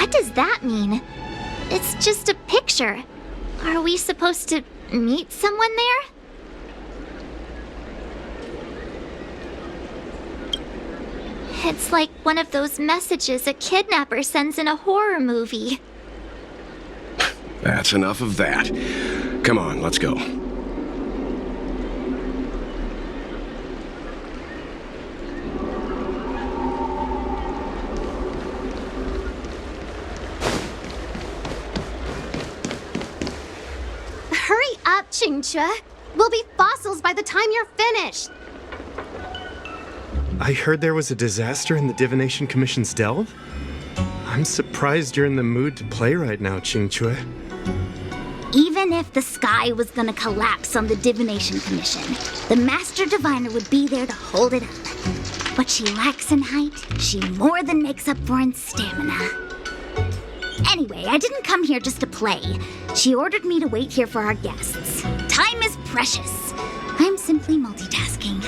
What does that mean? It's just a picture. Are we supposed to meet someone there? It's like one of those messages a kidnapper sends in a horror movie. That's enough of that. Come on, let's go. Hurry up, Qingque. We'll be fossils by the time you're finished. I heard there was a disaster in the Divination Commission's delve? I'm surprised you're in the mood to play right now, Qingque. Even if the sky was gonna collapse on the Divination Commission, the Master Diviner would be there to hold it up. What she lacks in height, she more than makes up for in stamina. Anyway, I didn't come here just to play. She ordered me to wait here for our guests. Time is precious. I'm simply multitasking.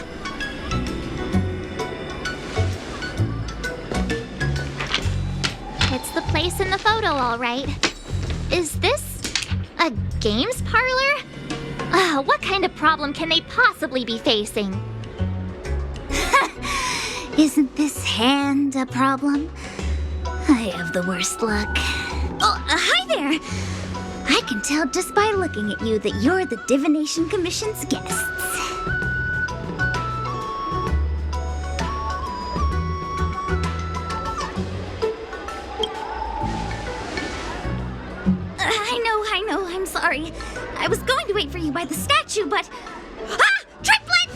It's the place in the photo, all right. Is this a games parlor? What kind of problem can they possibly be facing? Isn't this hand a problem? I have the worst luck. Oh, hi there! I can tell just by looking at you that you're the Divination Commission's guests. I know, I'm sorry. I was going to wait for you by the statue, but... Ah! Triplet!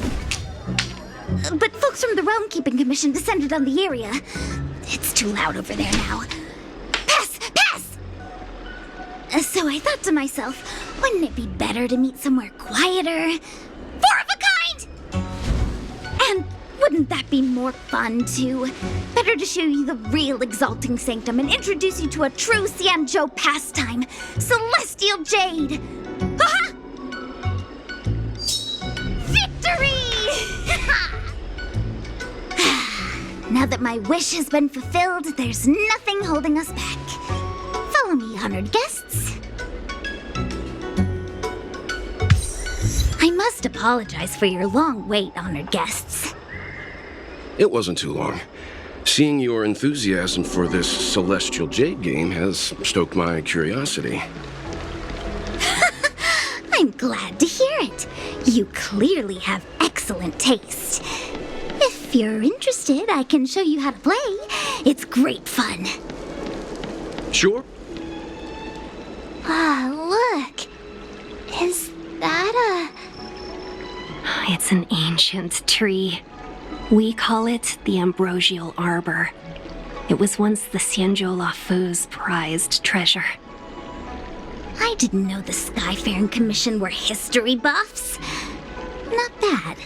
But folks from the Realm Keeping Commission descended on the area. It's too loud over there now. Pass! Pass! So I thought to myself, wouldn't it be better to meet somewhere quieter? Four of a kind! And wouldn't that be more fun, too? Better to show you the real Exalting Sanctum and introduce you to a true Xianzhou pastime, Celestial Jade! Aha! Victory! Now that my wish has been fulfilled, there's nothing holding us back. Follow me, honored guests. I must apologize for your long wait, honored guests. It wasn't too long. Seeing your enthusiasm for this Celestial Jade game has stoked my curiosity. I'm glad to hear it. You clearly have excellent taste. If you're interested, I can show you how to play. It's great fun. Sure. Look. Is that It's an ancient tree. We call it the Ambrosial Arbor. It was once the Xianzhou Lafu's prized treasure. I didn't know the Skyfaring Commission were history buffs. Not bad.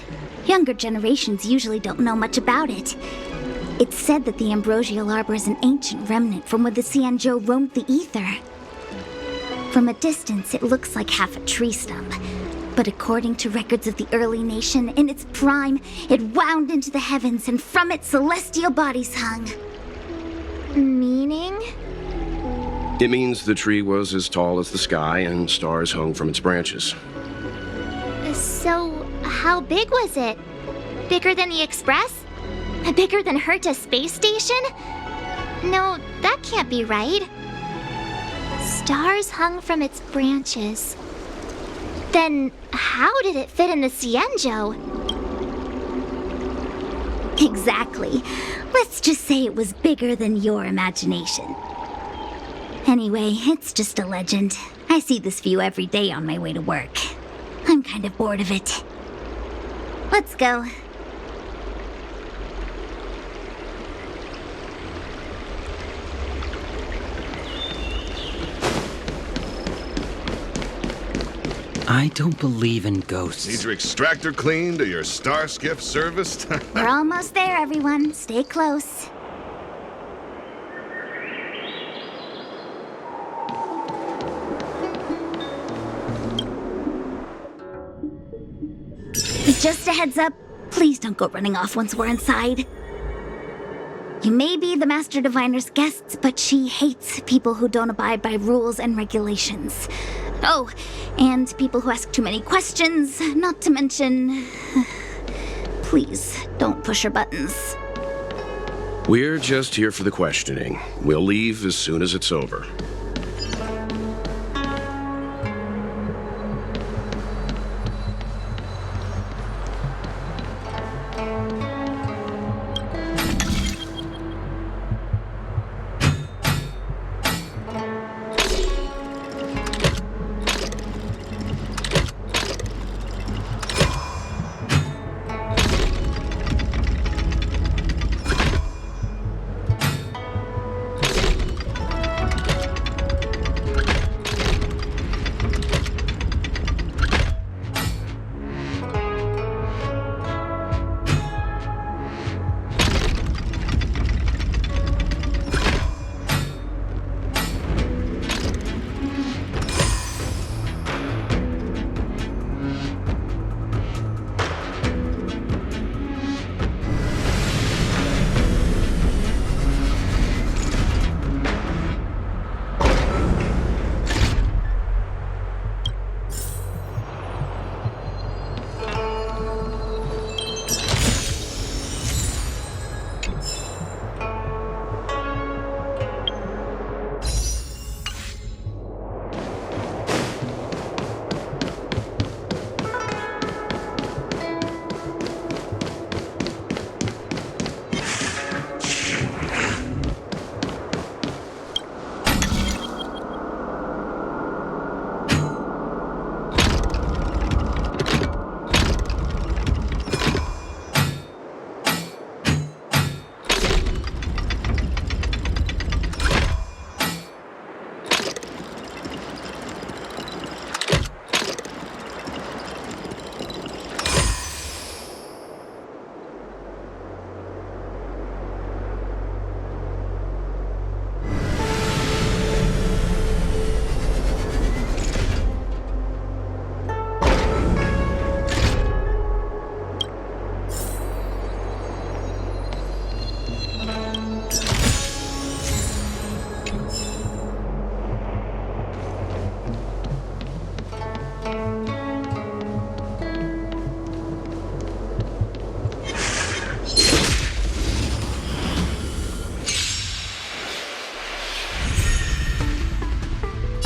Younger generations usually don't know much about it. It's said that the Ambrosial Arbor is an ancient remnant from when the Xianzhou roamed the ether. From a distance, it looks like half a tree stump. But according to records of the early nation, in its prime, it wound into the heavens and from it celestial bodies hung. meaning? It means the tree was as tall as the sky and stars hung from its branches. So, how big was it? Bigger than the Express? Bigger than Herta Space Station? No, that can't be right. Stars hung from its branches. Then, how did it fit in the Xianzhou? Exactly. Let's just say it was bigger than your imagination. Anyway, it's just a legend. I see this view every day on my way to work. I'm kind of bored of it. Let's go. I don't believe in ghosts. Need your extractor cleaned or your star skiff serviced? We're almost there, everyone. Stay close. Just a heads up, please don't go running off once we're inside. You may be the Master Diviner's guests, but she hates people who don't abide by rules and regulations. Oh, and people who ask too many questions, not to mention... Please, don't push her buttons. We're just here for the questioning. We'll leave as soon as it's over.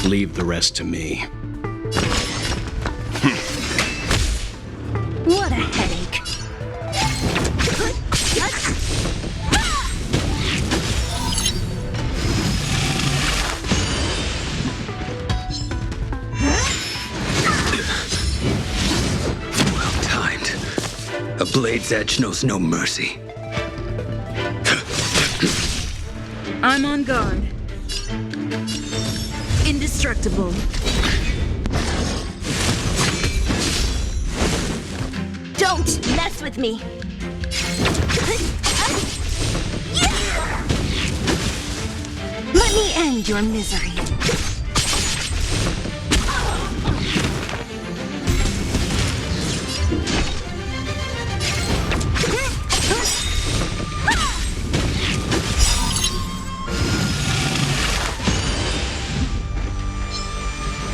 Leave the rest to me. What a headache. Well timed. A blade's edge knows no mercy. I'm on guard. Indestructible. Don't mess with me. Let me end your misery.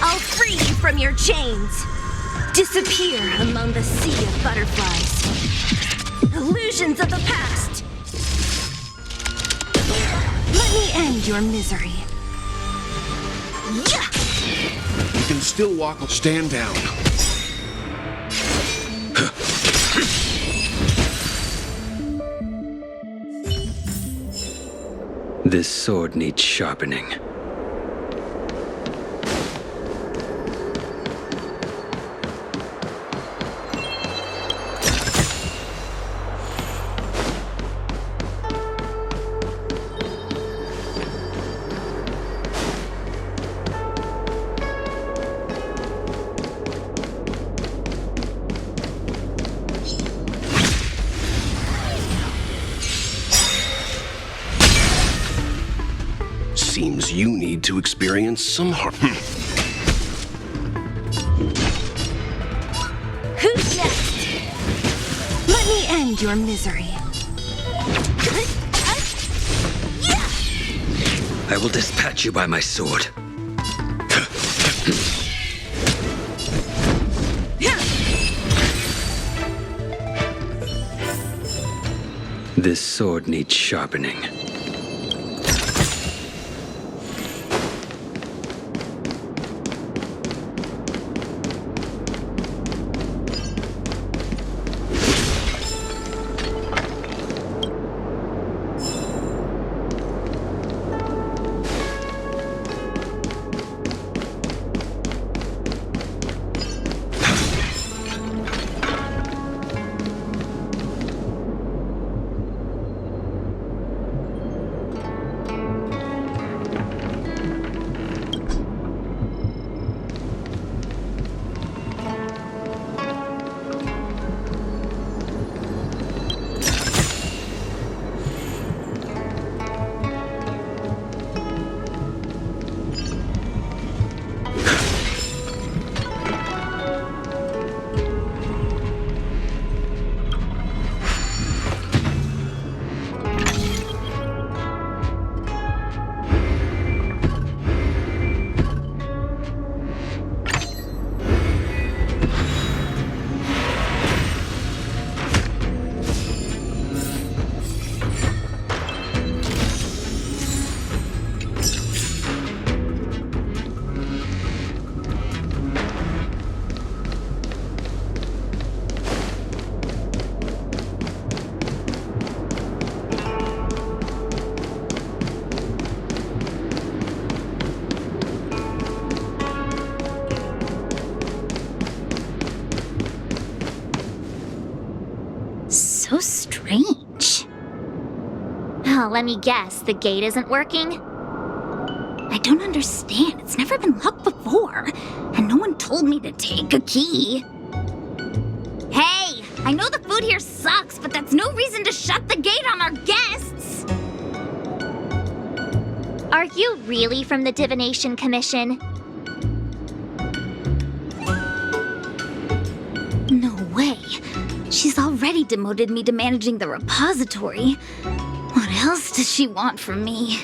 I'll free you from your chains. Disappear among the sea of butterflies. Illusions of the past. Let me end your misery. You can still walk. Stand down. This sword needs sharpening. Seems you need to experience some harm. Who's next? Let me end your misery. I will dispatch you by my sword. This sword needs sharpening. So strange. Oh, let me guess, the gate isn't working? I don't understand. It's never been locked before. And no one told me to take a key. Hey, I know the food here sucks, but that's no reason to shut the gate on our guests. Are you really from the Divination Commission? No way. She's already demoted me to managing the repository. What else does she want from me?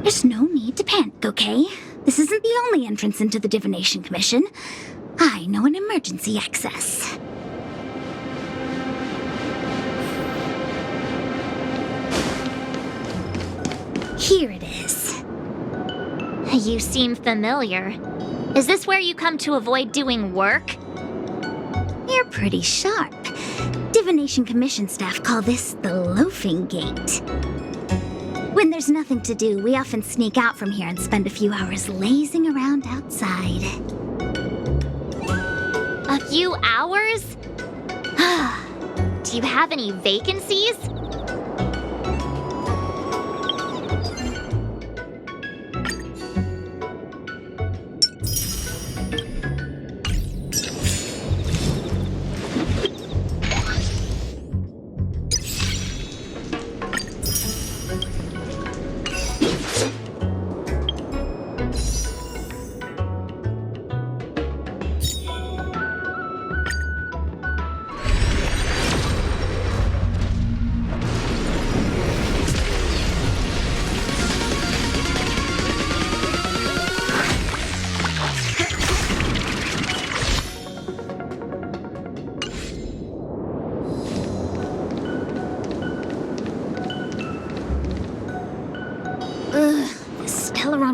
There's no need to panic, okay? This isn't the only entrance into the Divination Commission. I know an emergency access. Here it is. You seem familiar. Is this where you come to avoid doing work? You're pretty sharp. Divination Commission staff call this the loafing gate. When there's nothing to do, we often sneak out from here and spend a few hours lazing around outside. A few hours? Do you have any vacancies?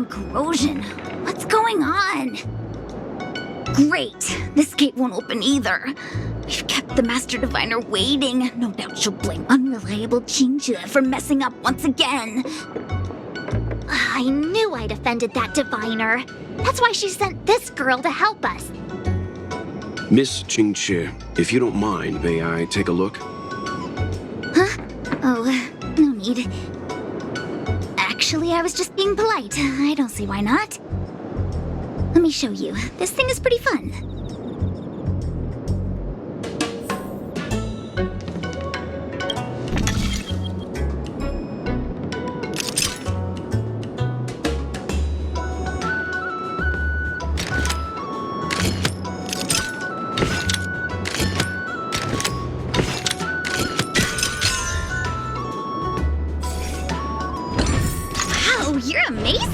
Corrosion. What's going on? Great. This gate won't open either. We've kept the Master Diviner waiting. No doubt she'll blame unreliable Jinja for messing up once again. I knew I'd offended that diviner. That's why she sent this girl to help us. Miss Qingqi, if you don't mind, may I take a look? Huh? Oh, no need. Actually, I was just being polite. I don't see why not. Let me show you. This thing is pretty fun.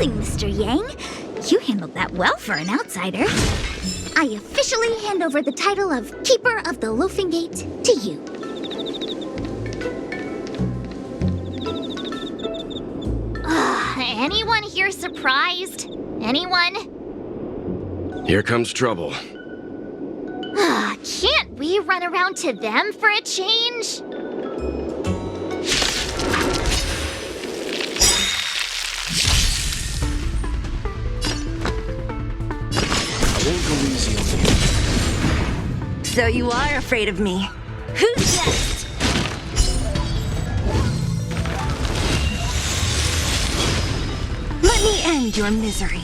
building, Mr. Yang. You handled that well for an outsider. I officially hand over the title of Keeper of the Loafing Gate to you. Anyone here surprised? Anyone? Here comes trouble. Can't we run around to them for a change? I won't go easy on you. So you are afraid of me. Who's next? Let me end your misery.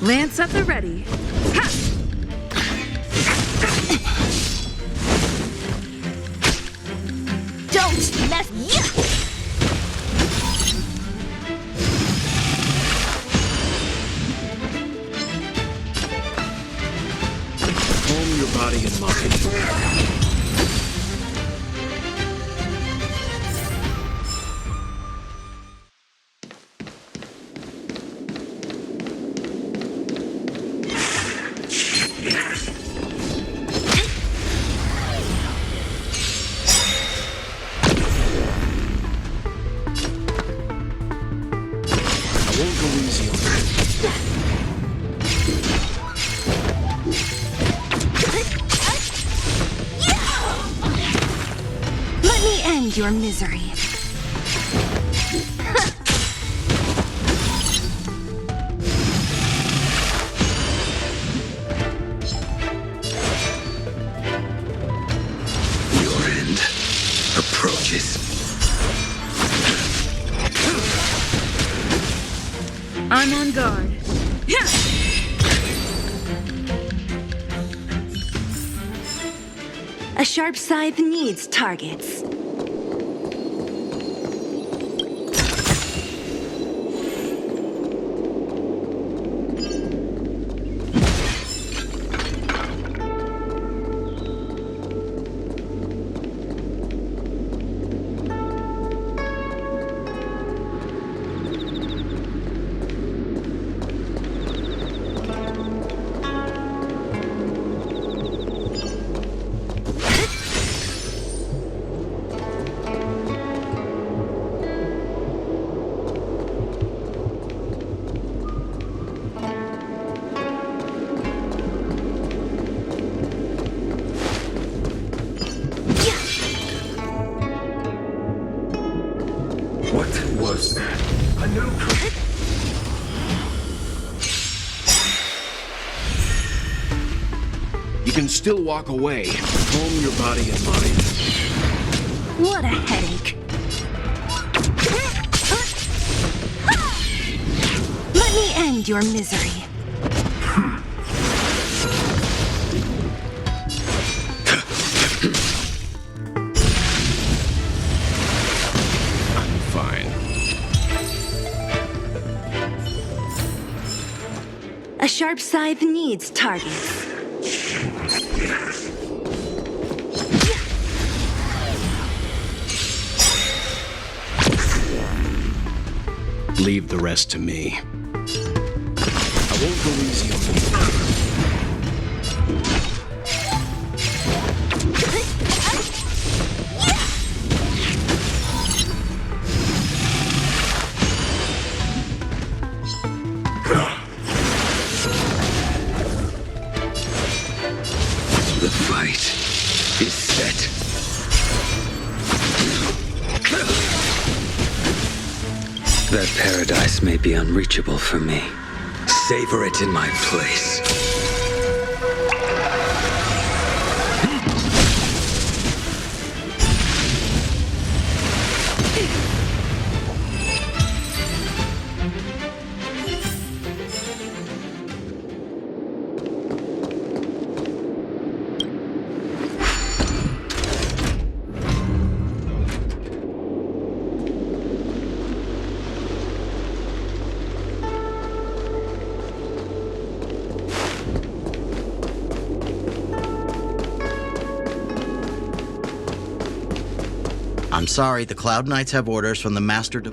Lance at the ready. Ha! Don't mess. Calm your body and mind. Let me end your misery. Your end approaches. I'm on guard. Yeah! A sharp scythe needs targets. What was that? A new You can still walk away. Calm your body and mind. What a headache. Let me end your misery. I'm fine. A sharp scythe needs targets. Leave the rest to me. I won't go easy on you. The fight is set. That paradise may be unreachable for me. Savor it in my place. I'm sorry, the Cloud Knights have orders from the Master...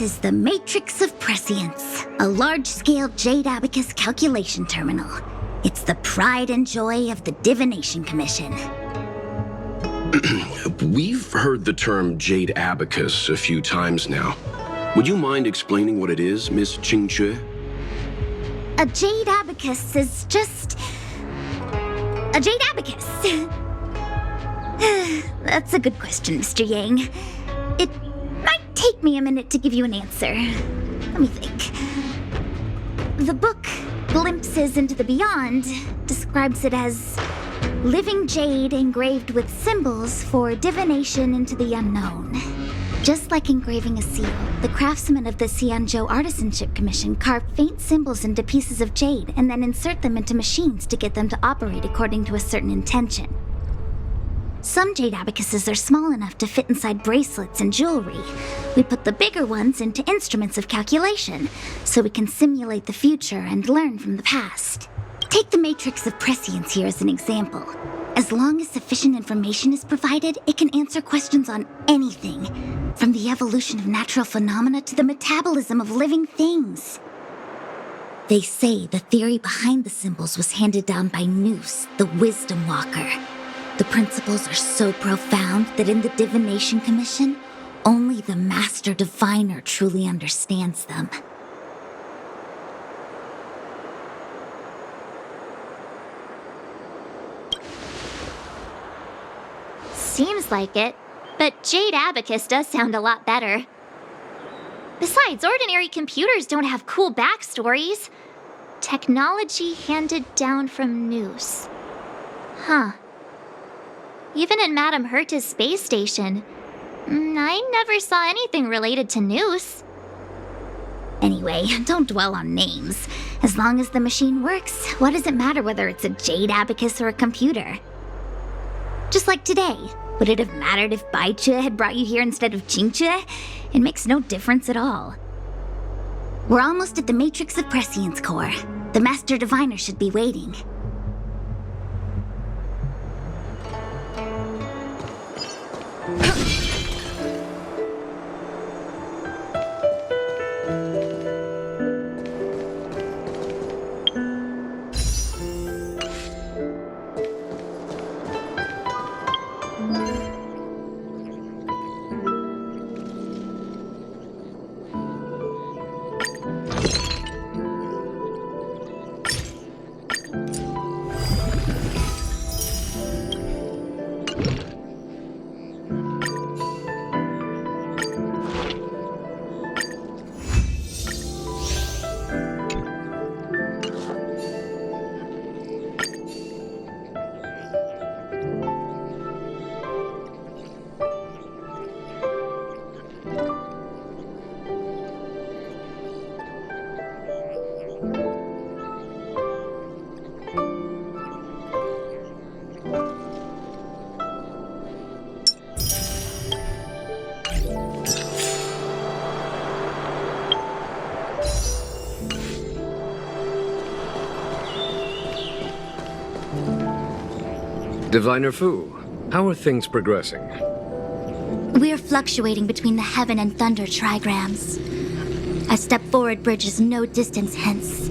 This is the Matrix of Prescience, a large-scale Jade Abacus calculation terminal. It's the pride and joy of the Divination Commission. We've heard the term Jade Abacus a few times now. Would you mind explaining what it is, Miss Qingque? A Jade Abacus is just... a Jade Abacus. That's a good question, Mr. Yang. It might take me a minute to give you an answer. Let me think. The book, Glimpses into the Beyond, describes it as living jade engraved with symbols for divination into the unknown. Just like engraving a seal, the craftsmen of the Xianzhou Artisanship Commission carve faint symbols into pieces of jade and then insert them into machines to get them to operate according to a certain intention. Some jade abacuses are small enough to fit inside bracelets and jewelry. We put the bigger ones into instruments of calculation, so we can simulate the future and learn from the past. Take the Matrix of Prescience here as an example. As long as sufficient information is provided, it can answer questions on anything, from the evolution of natural phenomena to the metabolism of living things. They say the theory behind the symbols was handed down by Noose, the Wisdom Walker. The principles are so profound that in the Divination Commission, only the Master Diviner truly understands them. Seems like it, but Jade Abacus does sound a lot better. Besides, ordinary computers don't have cool backstories. Technology handed down from Noose. Huh. Even in Madame Herta's space station, I never saw anything related to Noose. Anyway, don't dwell on names. As long as the machine works, what does it matter whether it's a Jade Abacus or a computer? Just like today, would it have mattered if Baiche had brought you here instead of Qingque? It makes no difference at all. We're almost at the Matrix of Prescience core. The Master Diviner should be waiting. Diviner Fu, how are things progressing? We're fluctuating between the heaven and thunder trigrams. A step forward bridges no distance hence.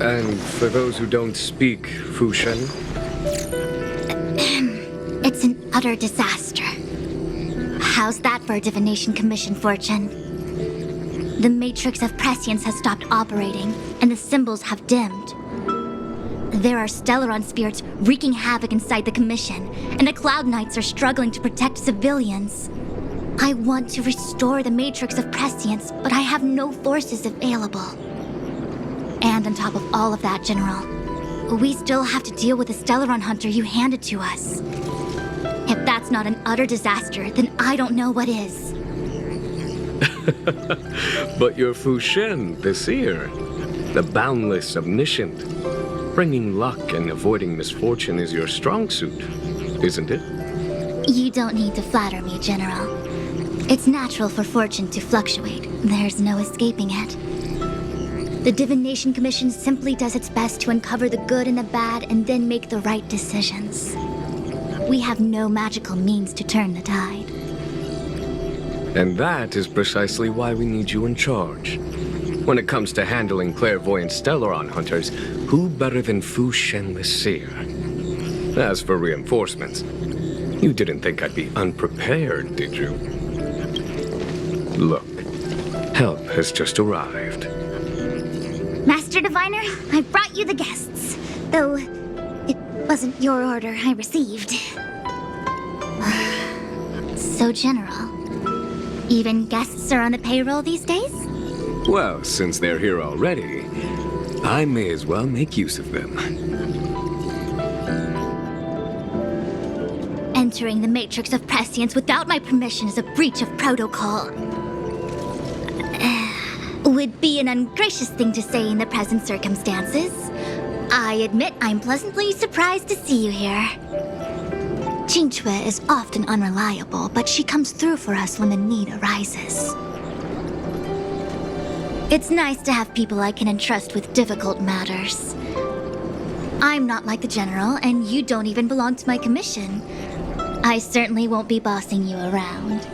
And for those who don't speak Fushen? It's an utter disaster. How's that for a Divination Commission fortune? The matrix of prescience has stopped operating, and the symbols have dimmed. There are Stellaron spirits wreaking havoc inside the Commission, and the Cloud Knights are struggling to protect civilians. I want to restore the matrix of prescience, but I have no forces available. And on top of all of that, General, we still have to deal with the Stellaron hunter you handed to us. If that's not an utter disaster, then I don't know what is. But you're Fushen, the seer. The boundless, omniscient. Bringing luck and avoiding misfortune is your strong suit, isn't it? You don't need to flatter me, General. It's natural for fortune to fluctuate. There's no escaping it. The Divination Commission simply does its best to uncover the good and the bad and then make the right decisions. We have no magical means to turn the tide. And that is precisely why we need you in charge. When it comes to handling clairvoyant Stellaron hunters, who better than Fushen the Seer? As for reinforcements, you didn't think I'd be unprepared, did you? Look, help has just arrived. Master Diviner, I brought you the guests. Though, it wasn't your order I received. So, General, even guests are on the payroll these days? Well, since they're here already, I may as well make use of them. Entering the matrix of prescience without my permission is a breach of protocol. Would be an ungracious thing to say in the present circumstances. I admit I'm pleasantly surprised to see you here. Qingque is often unreliable, but she comes through for us when the need arises. It's nice to have people I can entrust with difficult matters. I'm not like the General, and you don't even belong to my commission. I certainly won't be bossing you around.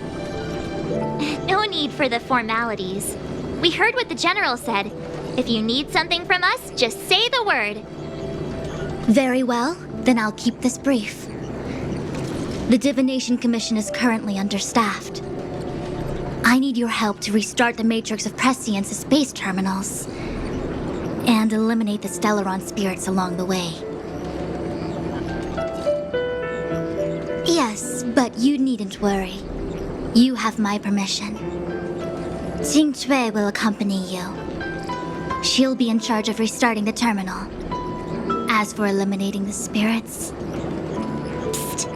No need for the formalities. We heard what the General said. If you need something from us, just say the word. Very well, then I'll keep this brief. The Divination Commission is currently understaffed. I need your help to restart the matrix of prescience's space terminals and eliminate the Stellaron spirits along the way. Yes, but you needn't worry. You have my permission. Qingque will accompany you. She'll be in charge of restarting the terminal. As for eliminating the spirits... Psst.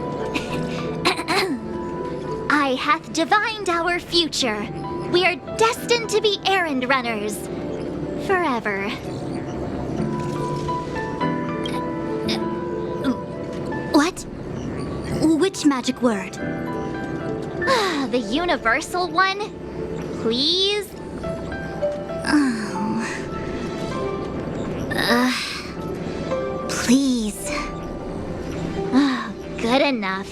I hath divined our future. We are destined to be errand runners. Forever. What? Which magic word? The universal one? Please? Please. Good enough.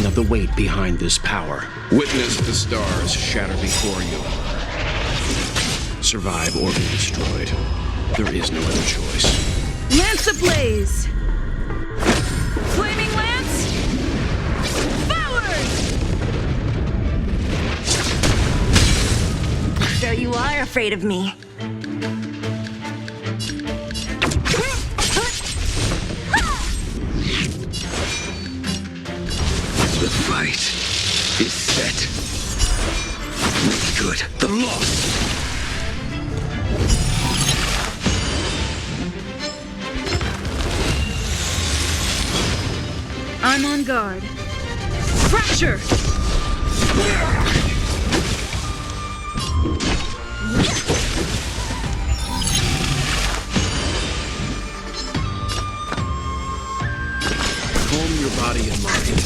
of the weight behind this power. Witness the stars shatter before you. Survive or be destroyed. There is no other choice. Lance ablaze! Flaming lance! Forward! So you are afraid of me. The fight is set. Make good the loss. I'm on guard. Fracture! Calm your body and mind.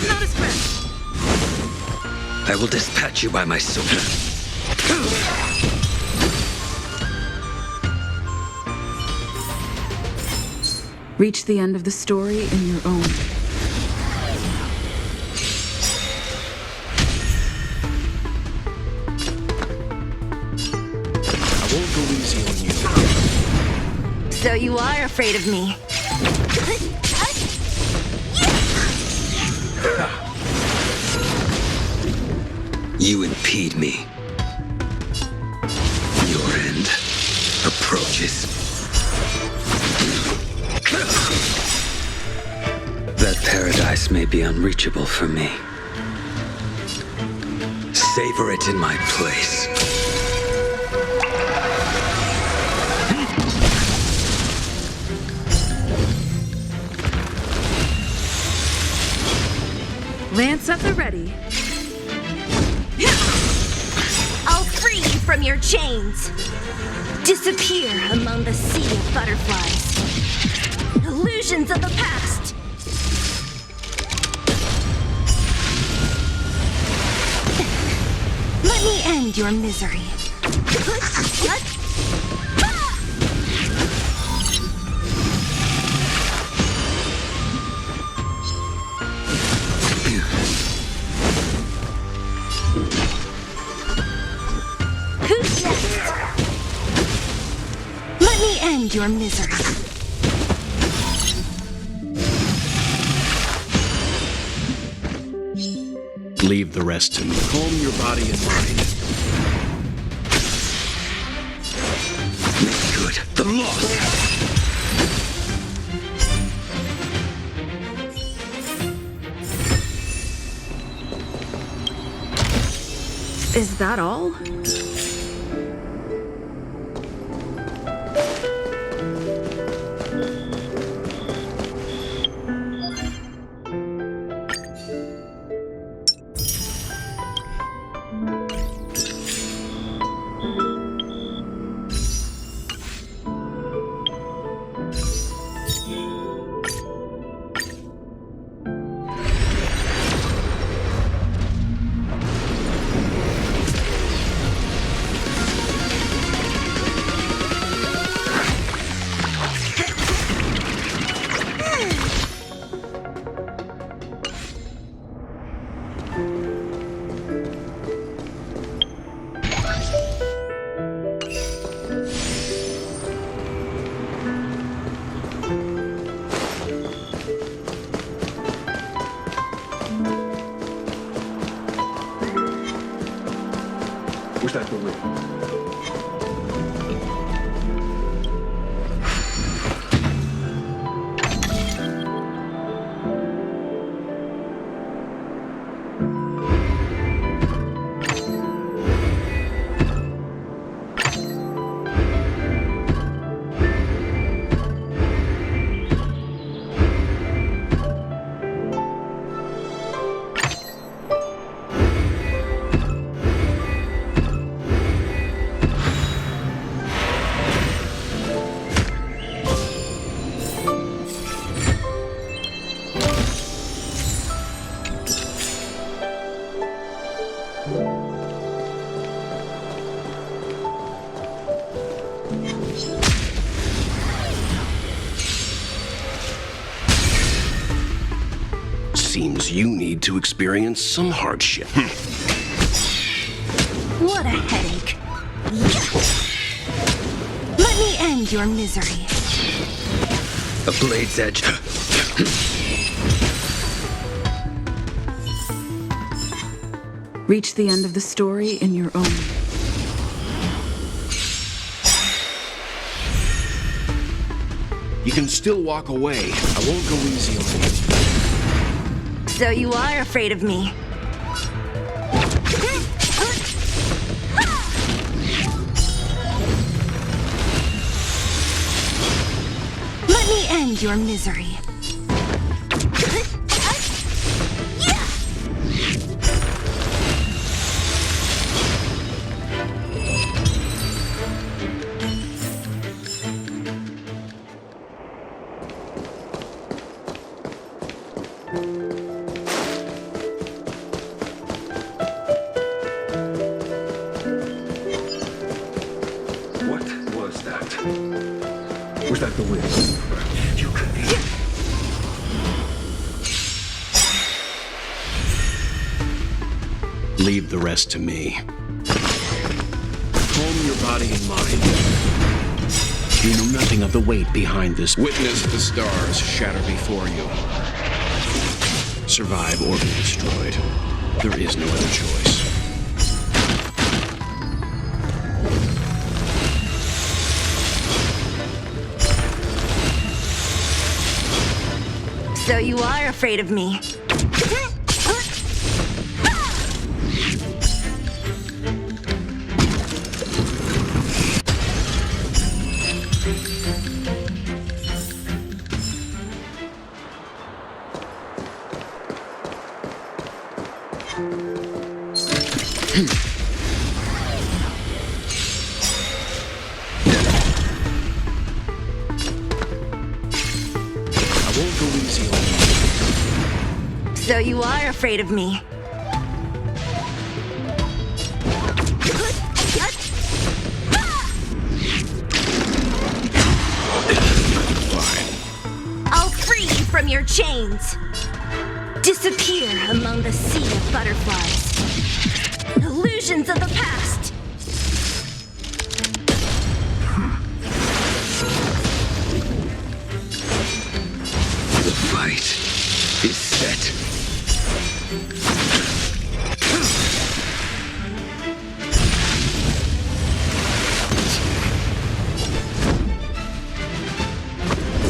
Not as fresh. I will dispatch you by my sword. Reach the end of the story in your own. I won't go easy on you. So you are afraid of me. You impede me. Your end approaches. That paradise may be unreachable for me. Savor it in my place. Lance at the ready. I'll free you from your chains. Disappear among the sea of butterflies. Illusions of the past. Let me end your misery. Who's next? Let me end your misery. Leave the rest to me. Calm your body and mind. Make good the loss. Is that all? Seems you need to experience some hardship. What a headache. Let me end your misery. A blade's edge. Reach the end of the story in your own. You can still walk away. I won't go easy on you. So you are afraid of me. Let me end your misery. What was that? Was that the wind? You could be. Leave the rest to me. Calm your body and mind. You know nothing of the weight behind this. Witness the stars shatter before you. Survive or be destroyed. There is no other choice. So you are afraid of me. I won't go easy on you. So you are afraid of me. Fine. I'll free you from your chains. Disappear among the sea of butterflies. Illusions of the past. The fight is set.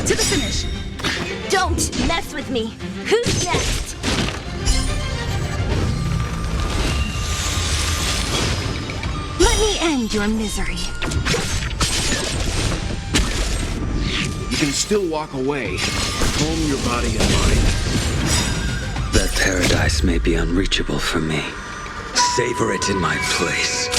To the finish. Don't mess with me. Who's next? Let me end your misery. You can still walk away. Calm your body and mind. That paradise may be unreachable for me. Savor it in my place.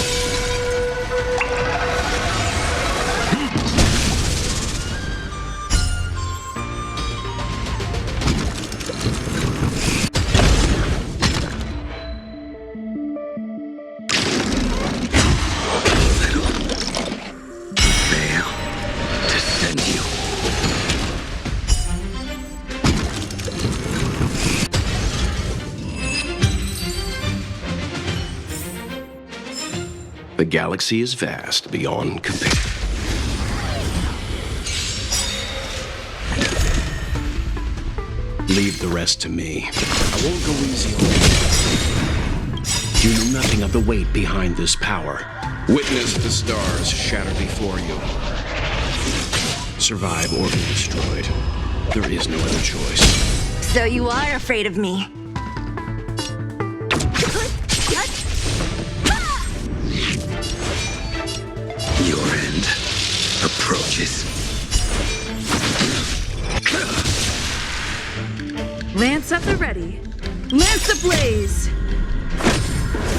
The galaxy is vast beyond compare. Leave the rest to me. I won't go easy on you. You know nothing of the weight behind this power. Witness the stars shatter before you. Survive or be destroyed. There is no other choice. So you are afraid of me. Your end approaches. Lance at the ready. Lance ablaze!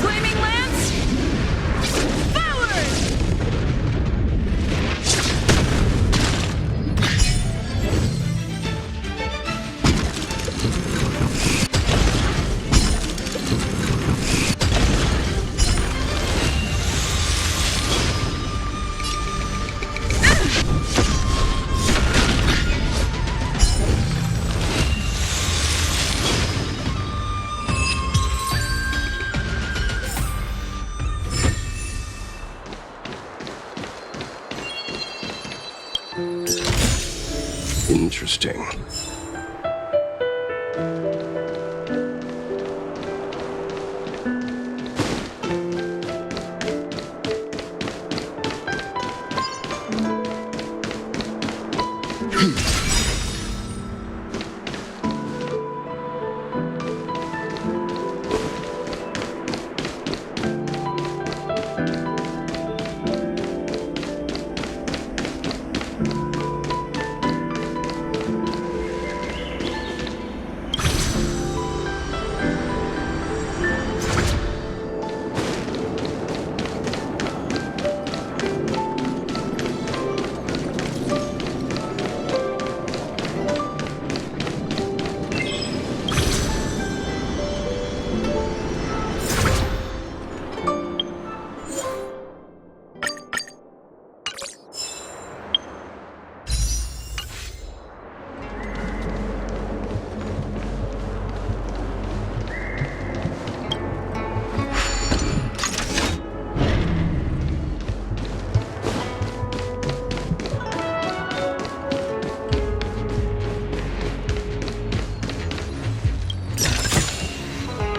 Flaming lance! Forward! Interesting.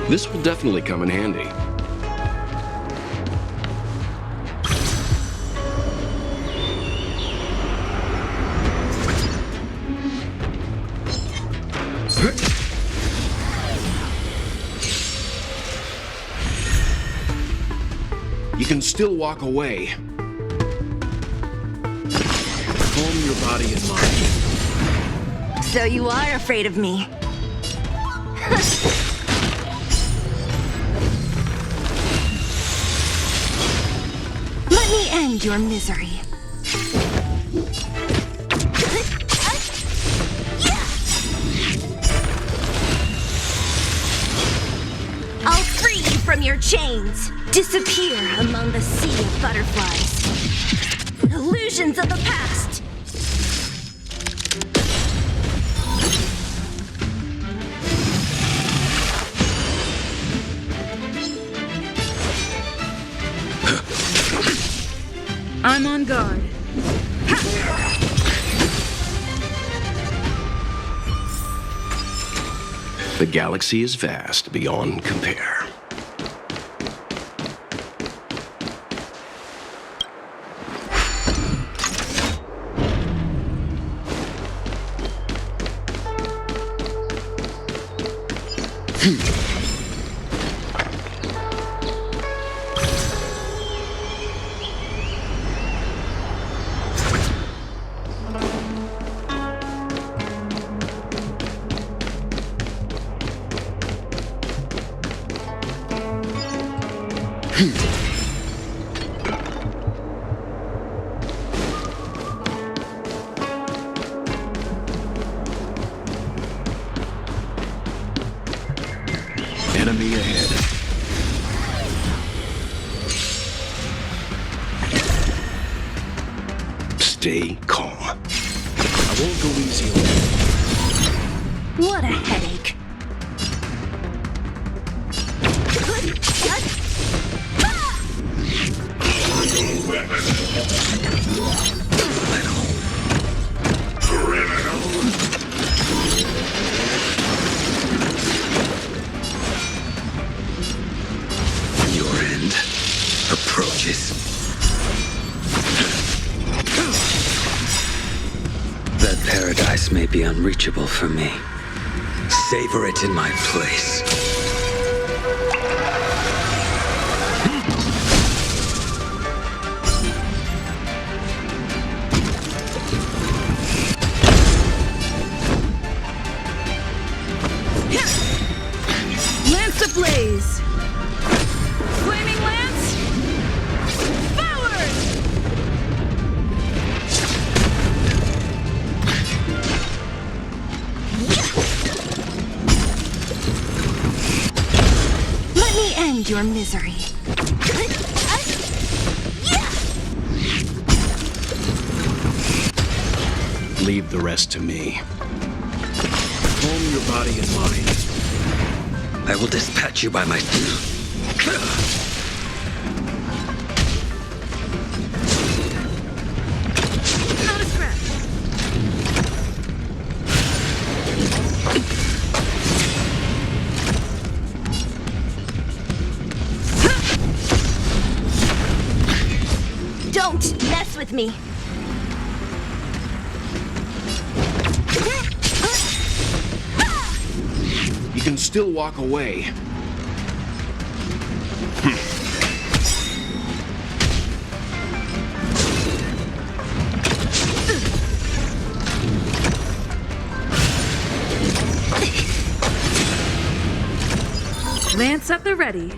This will definitely come in handy. You can still walk away. Calm your body and mind. So you are afraid of me. Let me end your misery. I'll free you from your chains. Disappear among the sea of butterflies. Illusions of the past. I'm on guard. The galaxy is vast beyond compare. Enemy ahead. Stay calm. I won't go easy on you. What a headache. Your end approaches. That paradise may be unreachable for me. Savor it in my place. Lance ablaze! Flaming lance! Forward! Let me end your misery. Leave the rest to me. Calm your body and mind. I will dispatch you by my... Not a scratch. Don't mess with me! You can still walk away. Lance at the ready.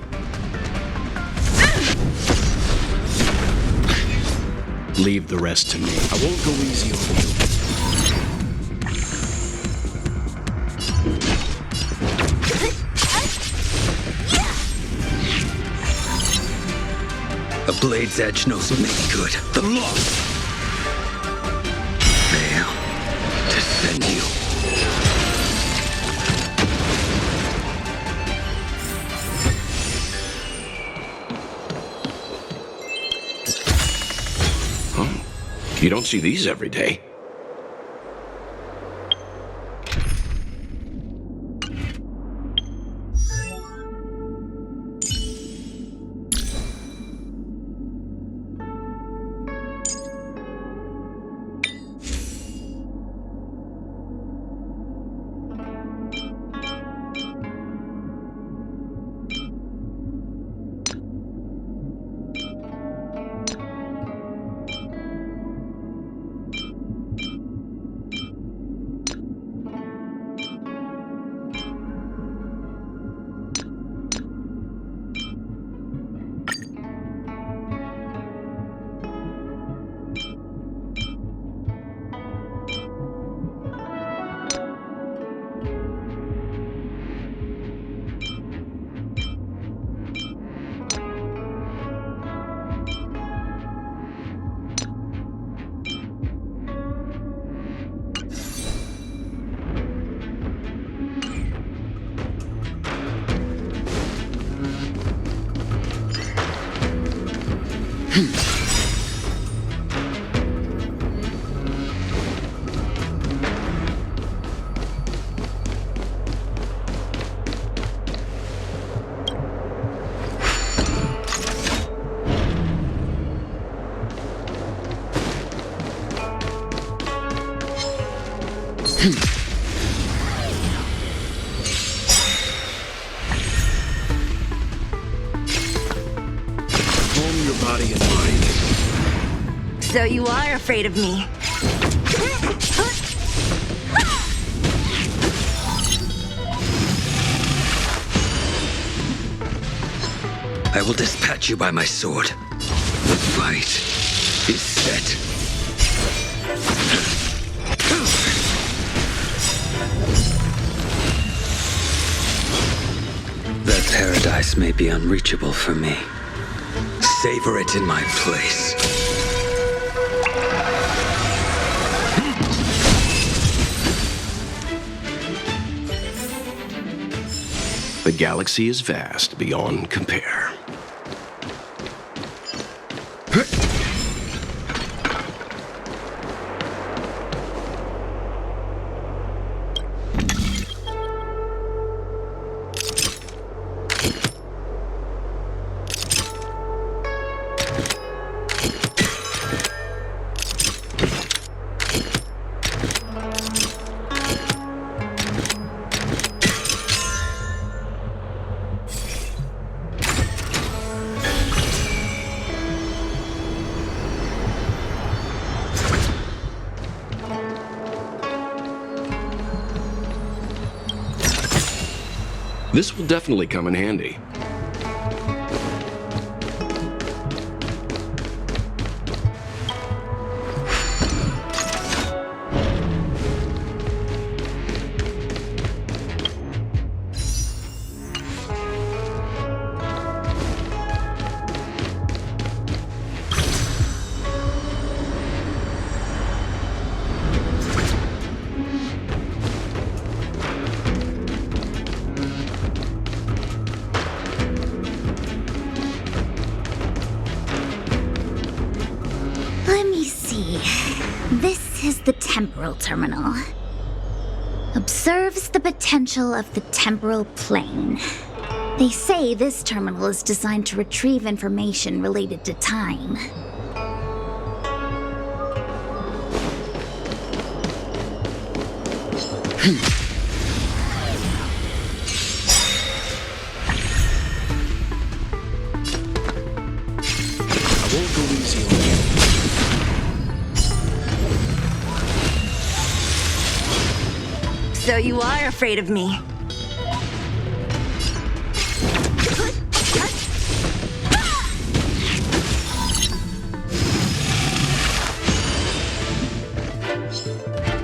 Leave the rest to me. I won't go easy on you. A blade's edge knows me good. The law. Fail to send you. You don't see these every day. Calm your body and mind. So you are afraid of me. I will dispatch you by my sword. The fight is set. That paradise may be unreachable for me. Savor it in my place. The galaxy is vast beyond compare. This will definitely come in handy. Let me see. This is the temporal terminal. Observes the potential of the temporal plane. They say this terminal is designed to retrieve information related to time. I won't go easy on you. So you are afraid of me.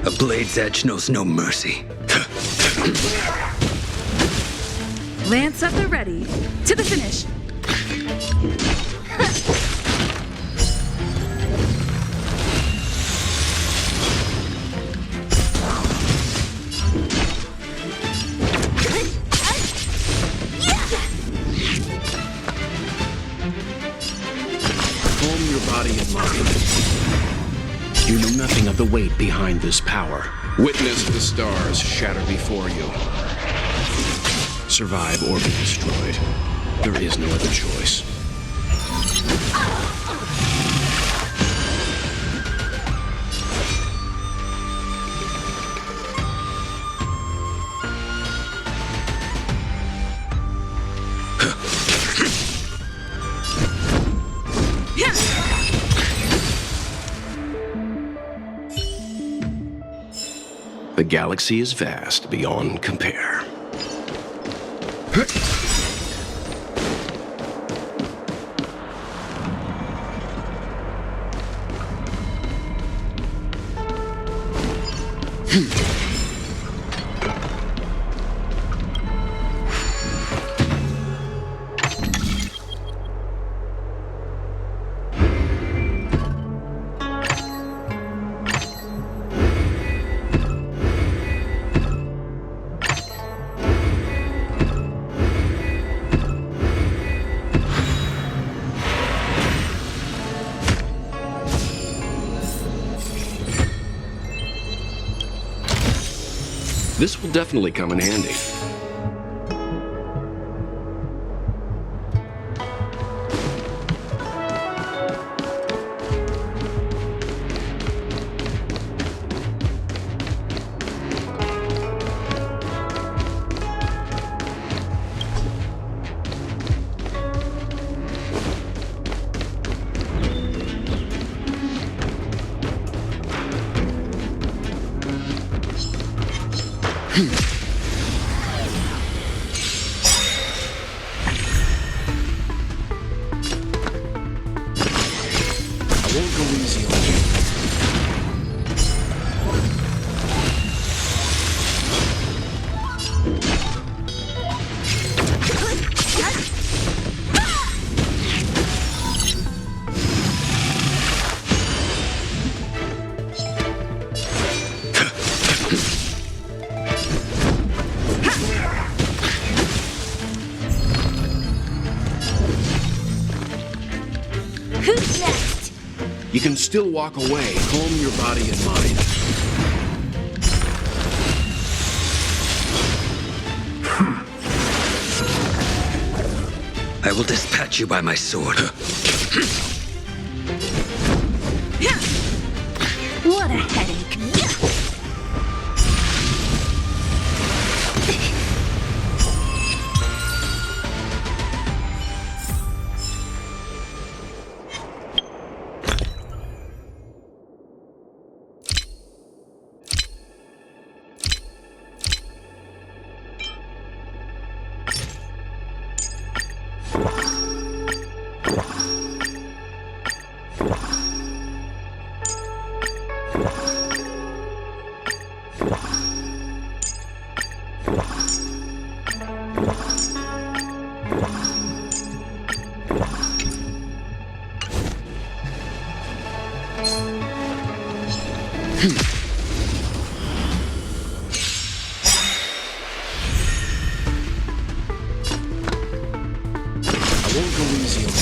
A blade's edge knows no mercy. Lance at the ready. To the finish. Calm your body and mind. You know nothing of the weight behind this power. Witness the stars shatter before you. Survive or be destroyed. There is no other choice. The galaxy is vast beyond compare. This will definitely come in handy. I won't go easy on you. Who's next? You can still walk away. Calm your body and mind. I will dispatch you by my sword. What a headache. I won't go easy on you.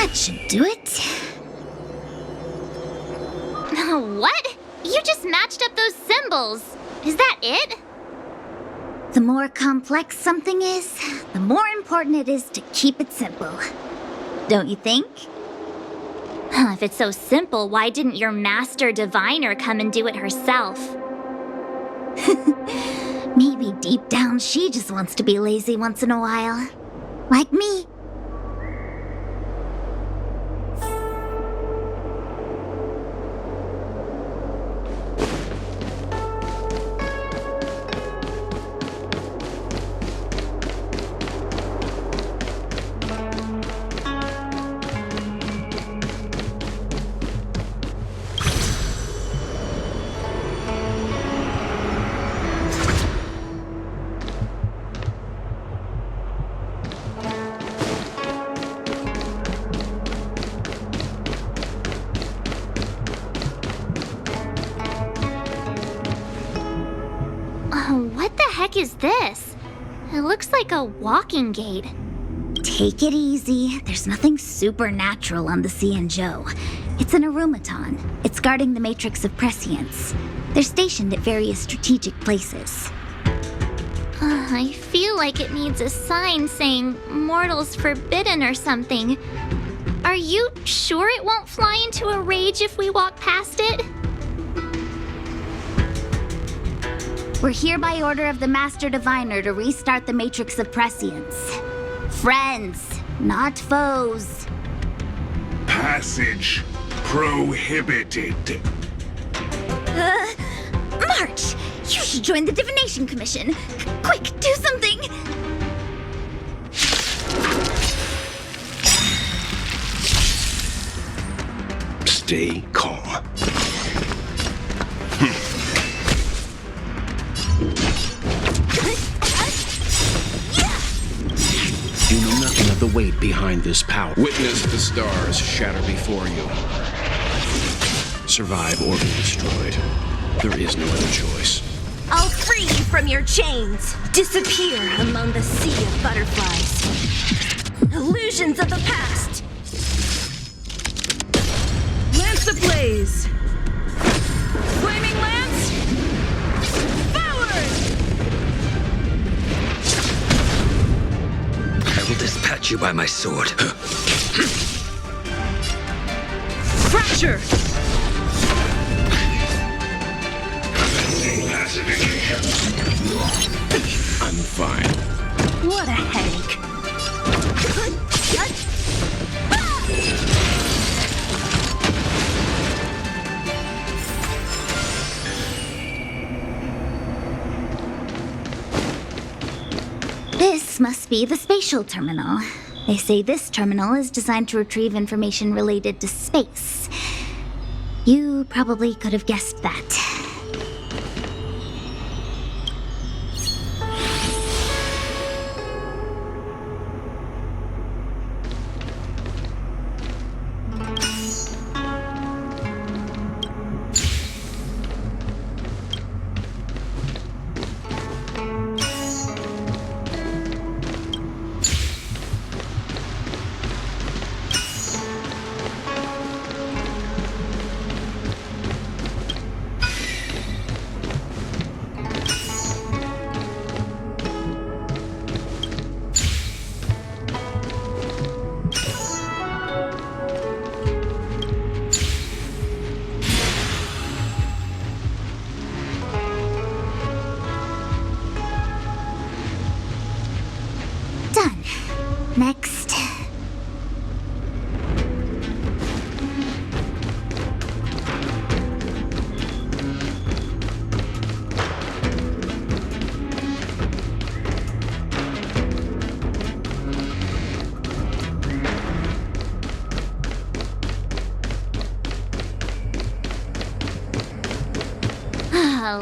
That should do it. What? You just matched up those symbols. Is that it? The more complex something is, the more important it is to keep it simple. Don't you think? If it's so simple, why didn't your master diviner come and do it herself? Maybe deep down she just wants to be lazy once in a while. Like me. What the heck is this? It looks like a walking gate. Take it easy. There's nothing supernatural on the Cianzhou. It's an arumaton. It's guarding the matrix of prescience. They're stationed at various strategic places. I feel like it needs a sign saying mortals forbidden or something. Are you sure it won't fly into a rage if we walk past it? We're here by order of the Master Diviner to restart the Matrix of Prescience. Friends, not foes. Passage prohibited. March! You should join the Divination Commission. Quick, do something! Stay calm. You know nothing of the weight behind this power. Witness the stars shatter before you. Survive or be destroyed. There is no other choice. I'll free you from your chains. Disappear among the sea of butterflies. Illusions of the past. Lance ablaze! Flaming lance! Forward! I will dispatch you by my sword. Fracture! I'm fine. What a headache. This must be the spatial terminal. They say this terminal is designed to retrieve information related to space. You probably could have guessed that. Done. Next.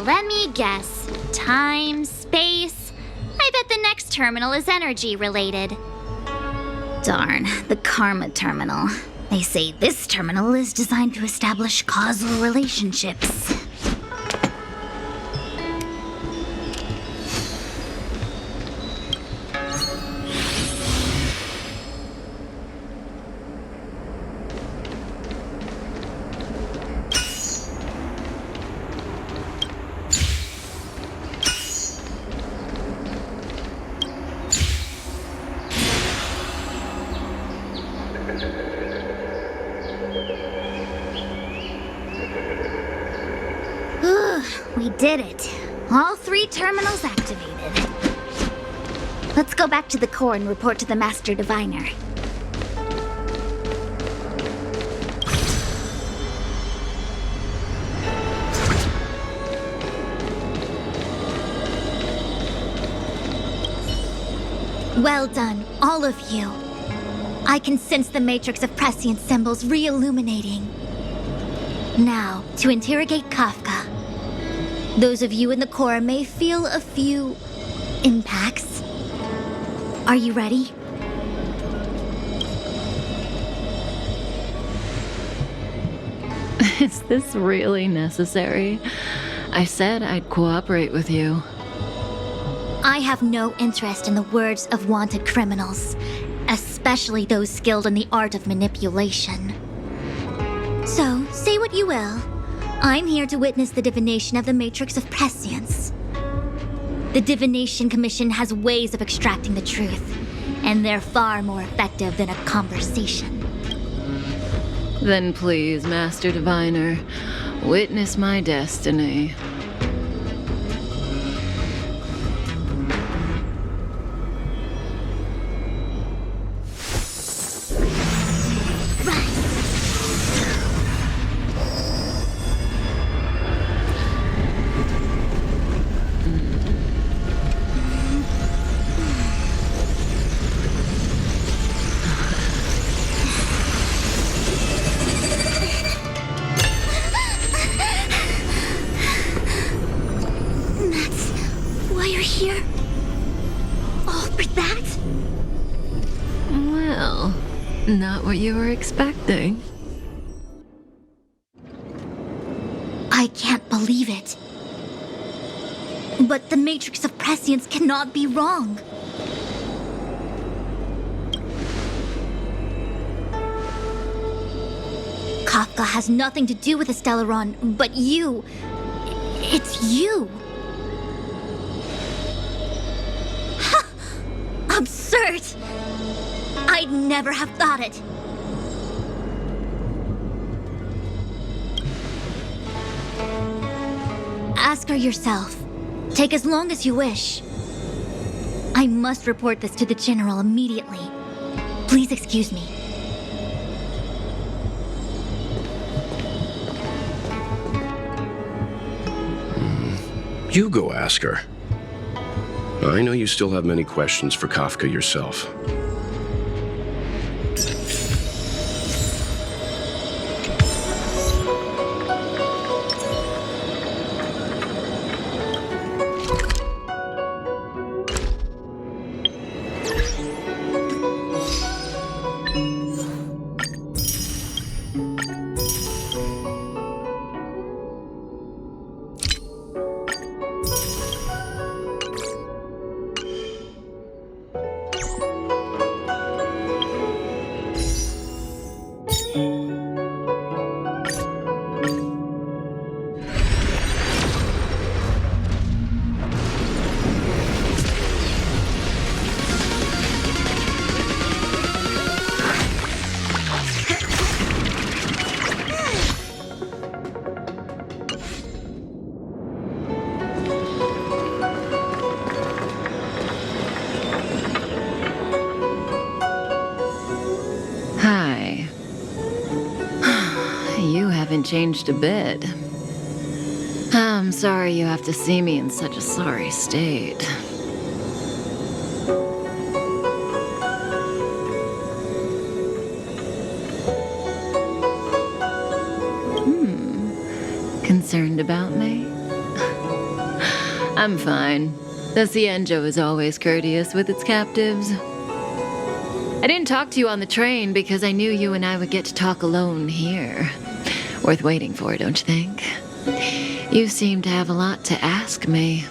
Let me guess. Time, space. I bet the next terminal is energy related. Darn, the Karma Terminal. They say this terminal is designed to establish causal relationships. We did it. All 3 terminals activated. Let's go back to the core and report to the Master Diviner. Well done, all of you. I can sense the matrix of prescient symbols re-illuminating. Now, to interrogate Kafka. Those of you in the core may feel a few impacts. Are you ready? Is this really necessary? I said I'd cooperate with you. I have no interest in the words of wanted criminals, especially those skilled in the art of manipulation. So, say what you will. I'm here to witness the divination of the Matrix of Prescience. The Divination Commission has ways of extracting the truth, and they're far more effective than a conversation. Then please, Master Diviner, witness my destiny. Not what you were expecting. I can't believe it. But the Matrix of Prescience cannot be wrong. Kafka has nothing to do with the Stellaron, but you. It's you. Ha! Absurd! I'd never have thought it. Ask her yourself. Take as long as you wish. I must report this to the General immediately. Please excuse me. You go ask her. I know you still have many questions for Kafka yourself. Changed a bit. I'm sorry you have to see me in such a sorry state. Concerned about me? I'm fine. The Cienjo is always courteous with its captives. I didn't talk to you on the train because I knew you and I would get to talk alone here. Worth waiting for, don't you think? You seem to have a lot to ask me.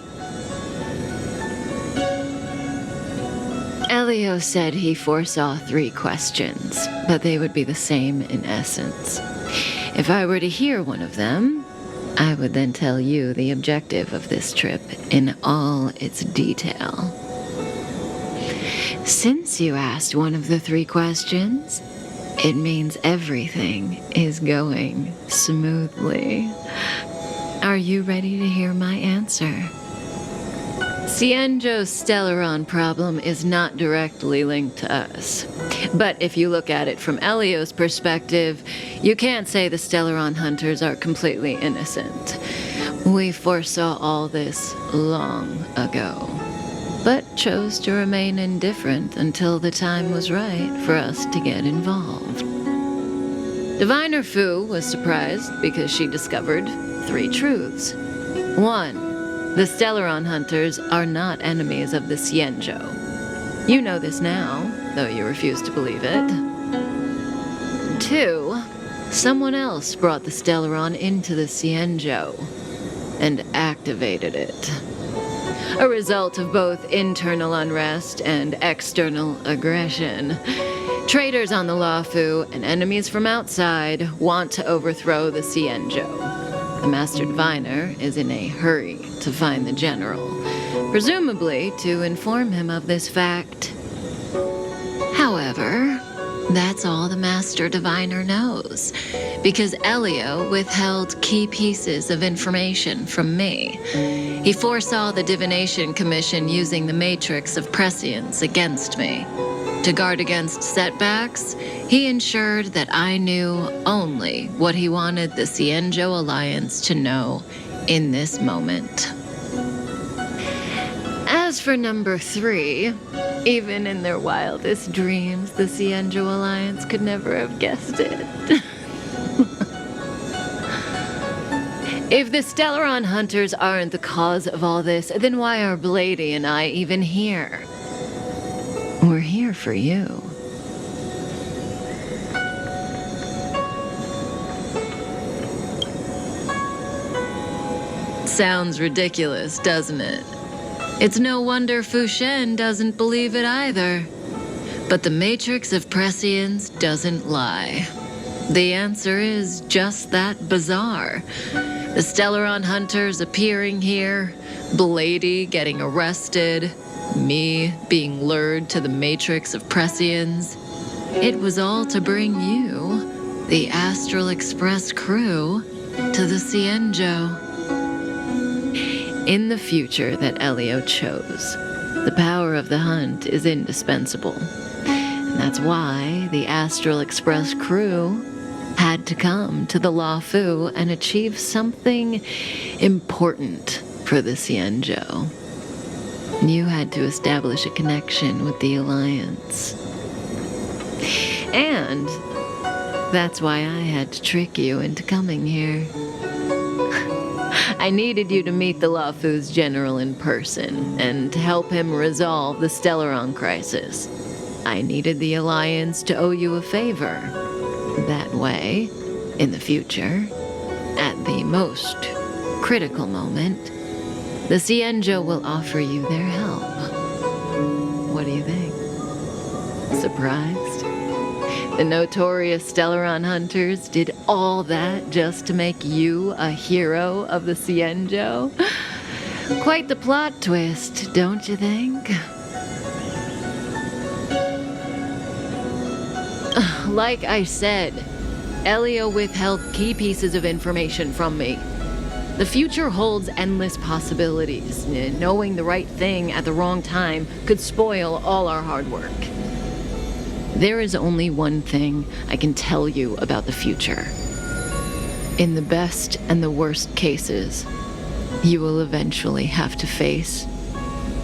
Elio said he foresaw 3 questions, but they would be the same in essence. If I were to hear one of them, I would then tell you the objective of this trip in all its detail. Since you asked one of the 3 questions, it means everything is going smoothly. Are you ready to hear my answer? Cienjo's Stellaron problem is not directly linked to us. But if you look at it from Elio's perspective, you can't say the Stellaron hunters are completely innocent. We foresaw all this long ago, but chose to remain indifferent until the time was right for us to get involved. Diviner Fu was surprised because she discovered 3 truths. 1. The Stellaron hunters are not enemies of the Cienjo. You know this now, though you refuse to believe it. 2. Someone else brought the Stellaron into the Cienjo and activated it. A result of both internal unrest and external aggression. Traitors on the Luofu and enemies from outside want to overthrow the Cienjo. The Master Diviner is in a hurry to find the General, presumably to inform him of this fact. However, that's all the Master Diviner knows, because Elio withheld key pieces of information from me. He foresaw the Divination Commission using the Matrix of Prescience against me. To guard against setbacks, he ensured that I knew only what he wanted the Cienjo Alliance to know in this moment. As for number 3, even in their wildest dreams, the Cienjo Alliance could never have guessed it. If the Stellaron hunters aren't the cause of all this, then why are Blady and I even here? We're here for you. Sounds ridiculous, doesn't it? It's no wonder Fu Shen doesn't believe it either. But the Matrix of Prescience doesn't lie. The answer is just that bizarre. The Stellaron hunters appearing here, Blady getting arrested, me being lured to the Matrix of Prescience. It was all to bring you, the Astral Express crew, to the Cienjo. In the future that Elio chose, the power of the hunt is indispensable. And that's why the Astral Express crew had to come to the Luofu and achieve something important for the Cienjo. You had to establish a connection with the Alliance. And that's why I had to trick you into coming here. I needed you to meet the Luofu's general in person and to help him resolve the Stellaron crisis. I needed the Alliance to owe you a favor. That way, in the future, at the most critical moment, the Cienjo will offer you their help. What do you think? Surprised? The notorious Stellaron hunters did all that just to make you a hero of the Cienjo? Quite the plot twist, don't you think? Like I said, Elio withheld key pieces of information from me. The future holds endless possibilities. Knowing the right thing at the wrong time could spoil all our hard work. There is only one thing I can tell you about the future. In the best and the worst cases, you will eventually have to face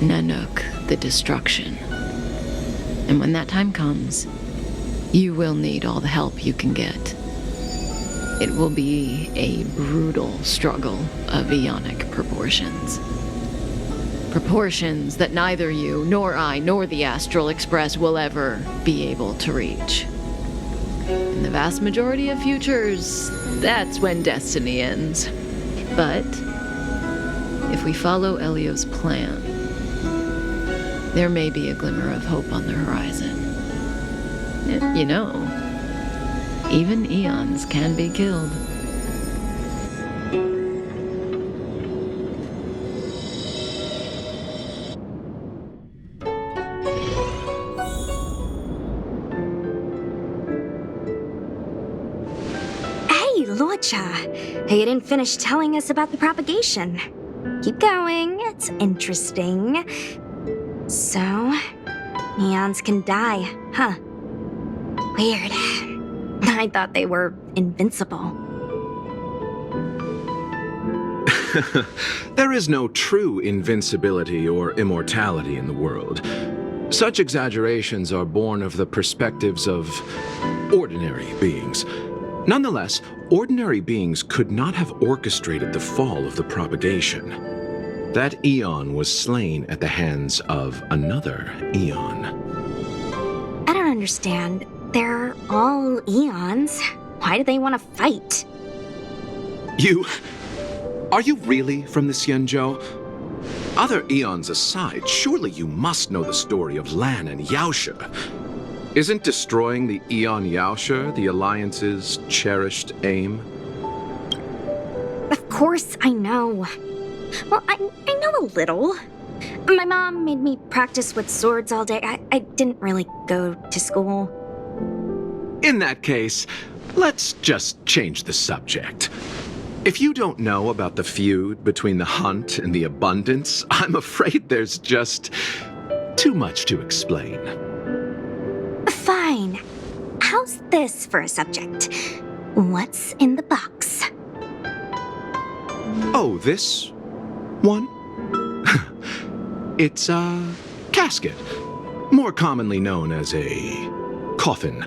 Nanook, the destruction. And when that time comes, you will need all the help you can get. It will be a brutal struggle of Ionic proportions. Proportions that neither you, nor I, nor the Astral Express will ever be able to reach. In the vast majority of futures, that's when destiny ends. But if we follow Elio's plan, there may be a glimmer of hope on the horizon. You know, even eons can be killed. Locha, you didn't finish telling us about the propagation. Keep going, it's interesting. So, neons can die, huh? Weird. I thought they were invincible. There is no true invincibility or immortality in the world. Such exaggerations are born of the perspectives of ordinary beings. Nonetheless, ordinary beings could not have orchestrated the fall of the propagation. That eon was slain at the hands of another eon. I don't understand. They're all eons. Why do they want to fight? Are you really from the Xianzhou? Other eons aside, surely you must know the story of Lan and Yaoshe. Isn't destroying the Eon Yaoshe the Alliance's cherished aim? Of course I know. Well, I know a little. My mom made me practice with swords all day. I didn't really go to school. In that case, let's just change the subject. If you don't know about the feud between the Hunt and the Abundance, I'm afraid there's just too much to explain. Fine. How's this for a subject? What's in the box? Oh, this one? It's a casket, more commonly known as a coffin.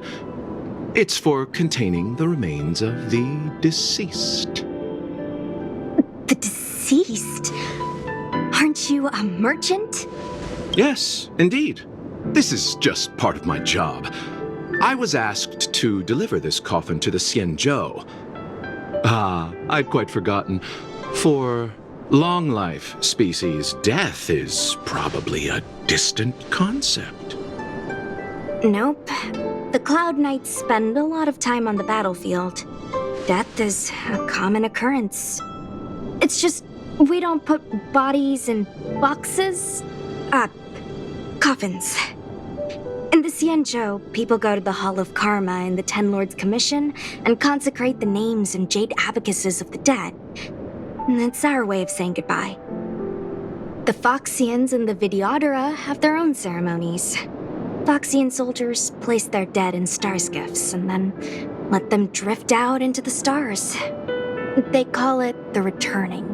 It's for containing the remains of the deceased. The deceased? Aren't you a merchant? Yes, indeed. This is just part of my job. I was asked to deliver this coffin to the Xianzhou. I'd quite forgotten. For long life species, death is probably a distant concept. Nope. The Cloud Knights spend a lot of time on the battlefield. Death is a common occurrence. It's just, we don't put bodies in boxes. Coffins. In the Xianzhou, people go to the Hall of Karma in the Ten Lords Commission and consecrate the names and jade abacuses of the dead. It's our way of saying goodbye. The Foxians and the Videodora have their own ceremonies. Foxian soldiers place their dead in star skiffs and then let them drift out into the stars. They call it the returning.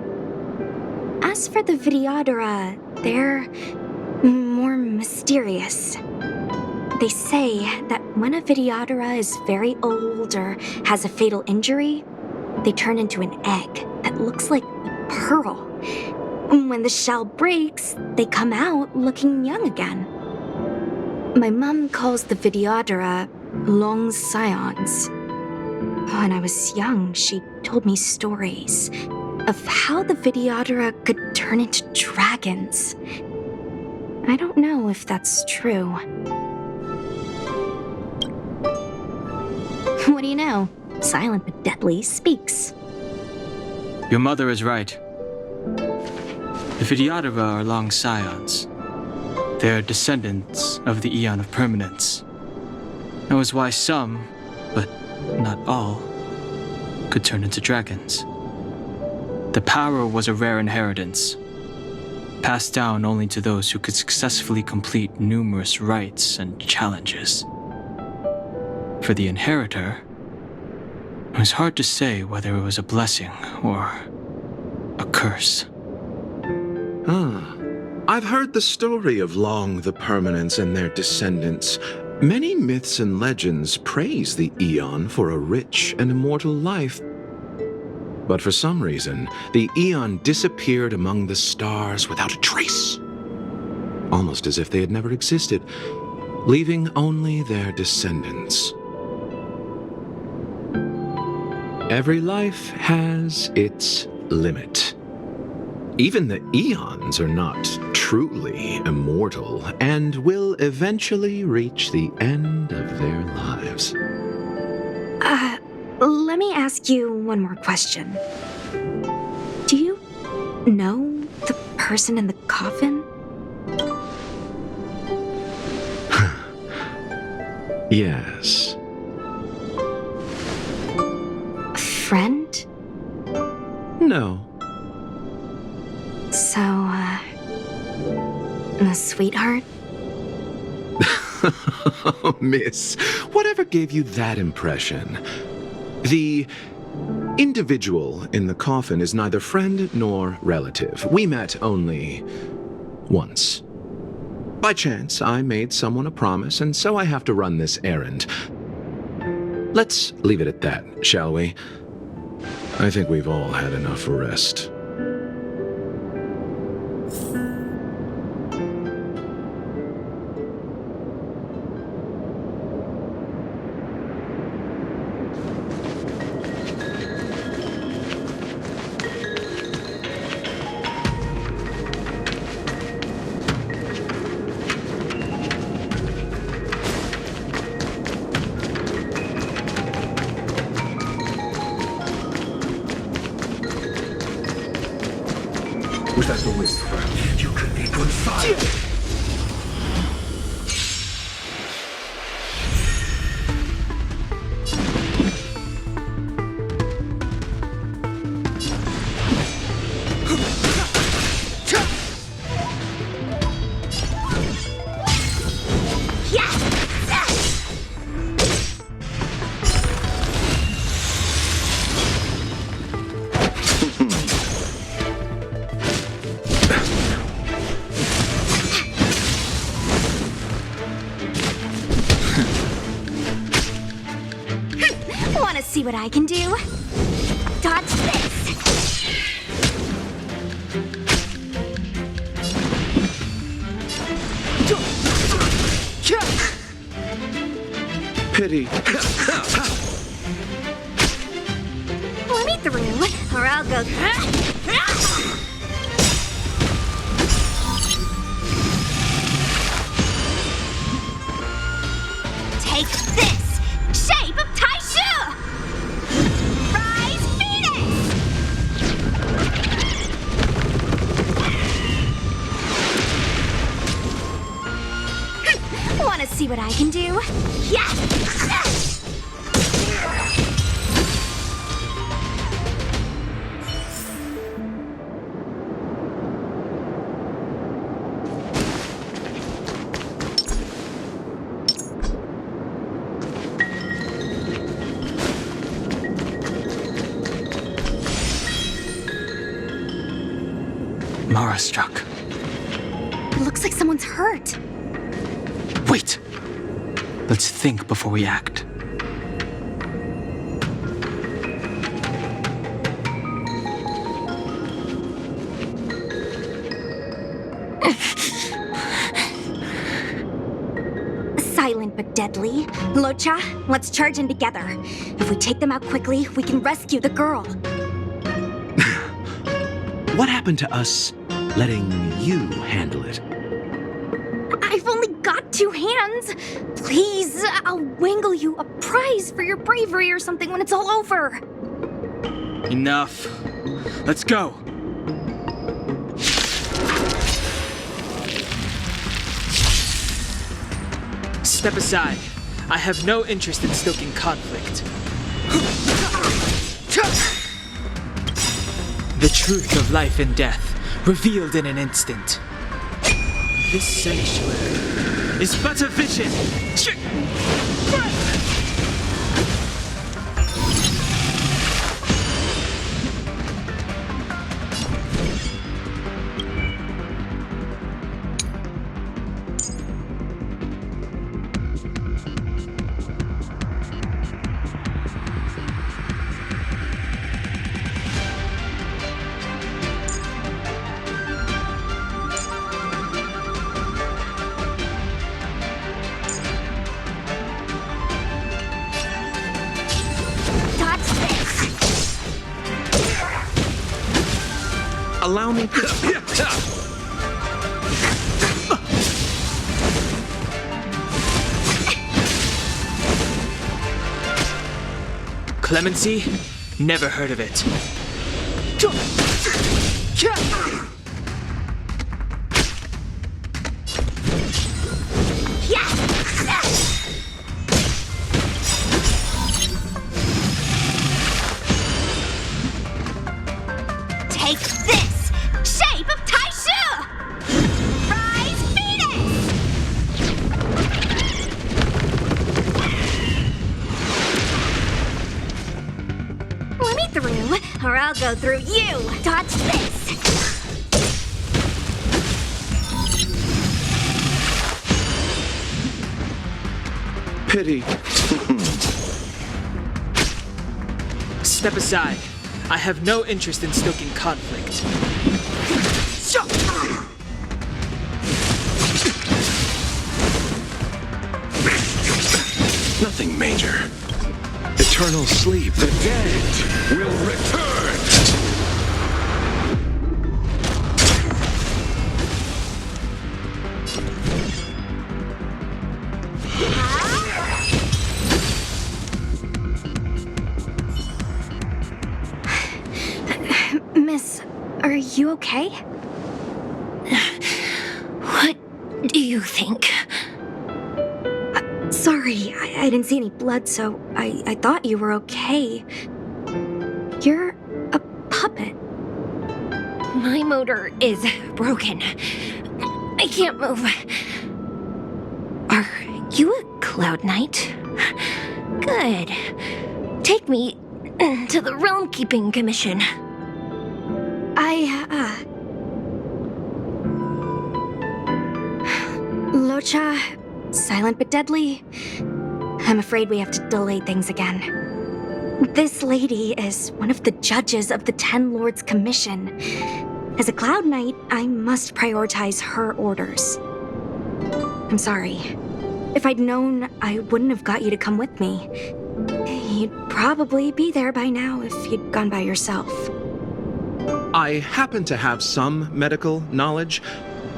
As for the Videodora, they're more mysterious. They say that when a Videodora is very old or has a fatal injury, they turn into an egg that looks like a pearl. When the shell breaks, they come out looking young again. My mom calls the Videodora long scions. When I was young, she told me stories of how the Videodora could turn into dragons. I don't know if that's true. What do you know? Silent but deadly speaks. Your mother is right. The Videodora are long scions. They are descendants of the Eon of Permanence. That was why some, but not all, could turn into dragons. The power was a rare inheritance, passed down only to those who could successfully complete numerous rites and challenges. For the inheritor, it was hard to say whether it was a blessing or a curse. I've heard the story of Long the Permanence and their descendants. Many myths and legends praise the Eon for a rich and immortal life. But for some reason, the Eon disappeared among the stars without a trace. Almost as if they had never existed, leaving only their descendants. Every life has its limit. Even the Eons are not truly immortal and will eventually reach the end of their lives. Let me ask you one more question. Do you know the person in the coffin? friend? No. So, a sweetheart? Oh, miss, whatever gave you that impression? The individual in the coffin is neither friend nor relative. We met only once. By chance, I made someone a promise, and so I have to run this errand. Let's leave it at that, shall we? I think we've all had enough rest. Without the whisper, you could be good fire. Wanna see what I can do? Dodge this! Pity. Let me through, or I'll go. Take this! Shape of Taishu! Rise Phoenix! Wanna see what I can do? Yeah! Mara struck. It looks like someone's hurt. Wait! Let's think before we act. Silent but deadly. Locha, let's charge in together. If we take them out quickly, we can rescue the girl. What happened to us letting you handle it? I've only got 2 hands. Please, I'll wangle you a prize for your bravery or something when it's all over. Enough. Let's go. Step aside. I have no interest in stoking conflict. The truth of life and death, revealed in an instant. This sanctuary is but a vision. Allow me to... Clemency? Never heard of it. or I'll go through you! Dodge this! Pity. Step aside. I have no interest in stoking conflict. Nothing major. Eternal sleep. The dead will return! Miss, are you okay? What do you think? Sorry, I didn't see any blood, so I thought you were okay. You're a puppet. My motor is broken. I can't move. Are you a Cloud Knight? Good. Take me to the Realm Keeping Commission. Locha, silent but deadly. I'm afraid we have to delay things again. This lady is one of the judges of the Ten Lords Commission. As a Cloud Knight, I must prioritize her orders. I'm sorry. If I'd known, I wouldn't have got you to come with me. You'd probably be there by now if you'd gone by yourself. I happen to have some medical knowledge.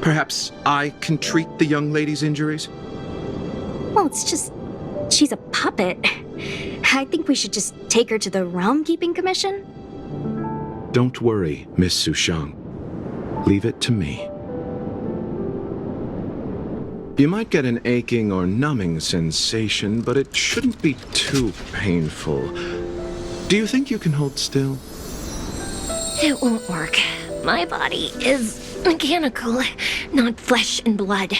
Perhaps I can treat the young lady's injuries? Well, it's just... she's a puppet. I think we should just take her to the Realm Keeping Commission. Don't worry, Miss Sushang. Leave it to me. You might get an aching or numbing sensation, but it shouldn't be too painful. Do you think you can hold still? It won't work. My body is mechanical, not flesh and blood.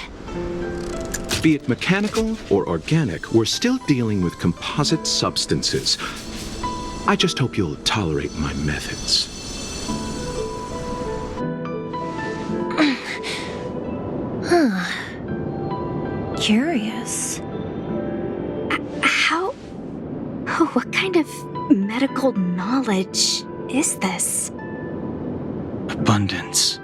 Be it mechanical or organic, we're still dealing with composite substances. I just hope you'll tolerate my methods. Huh. Curious. How... oh, what kind of medical knowledge is this? Abundance.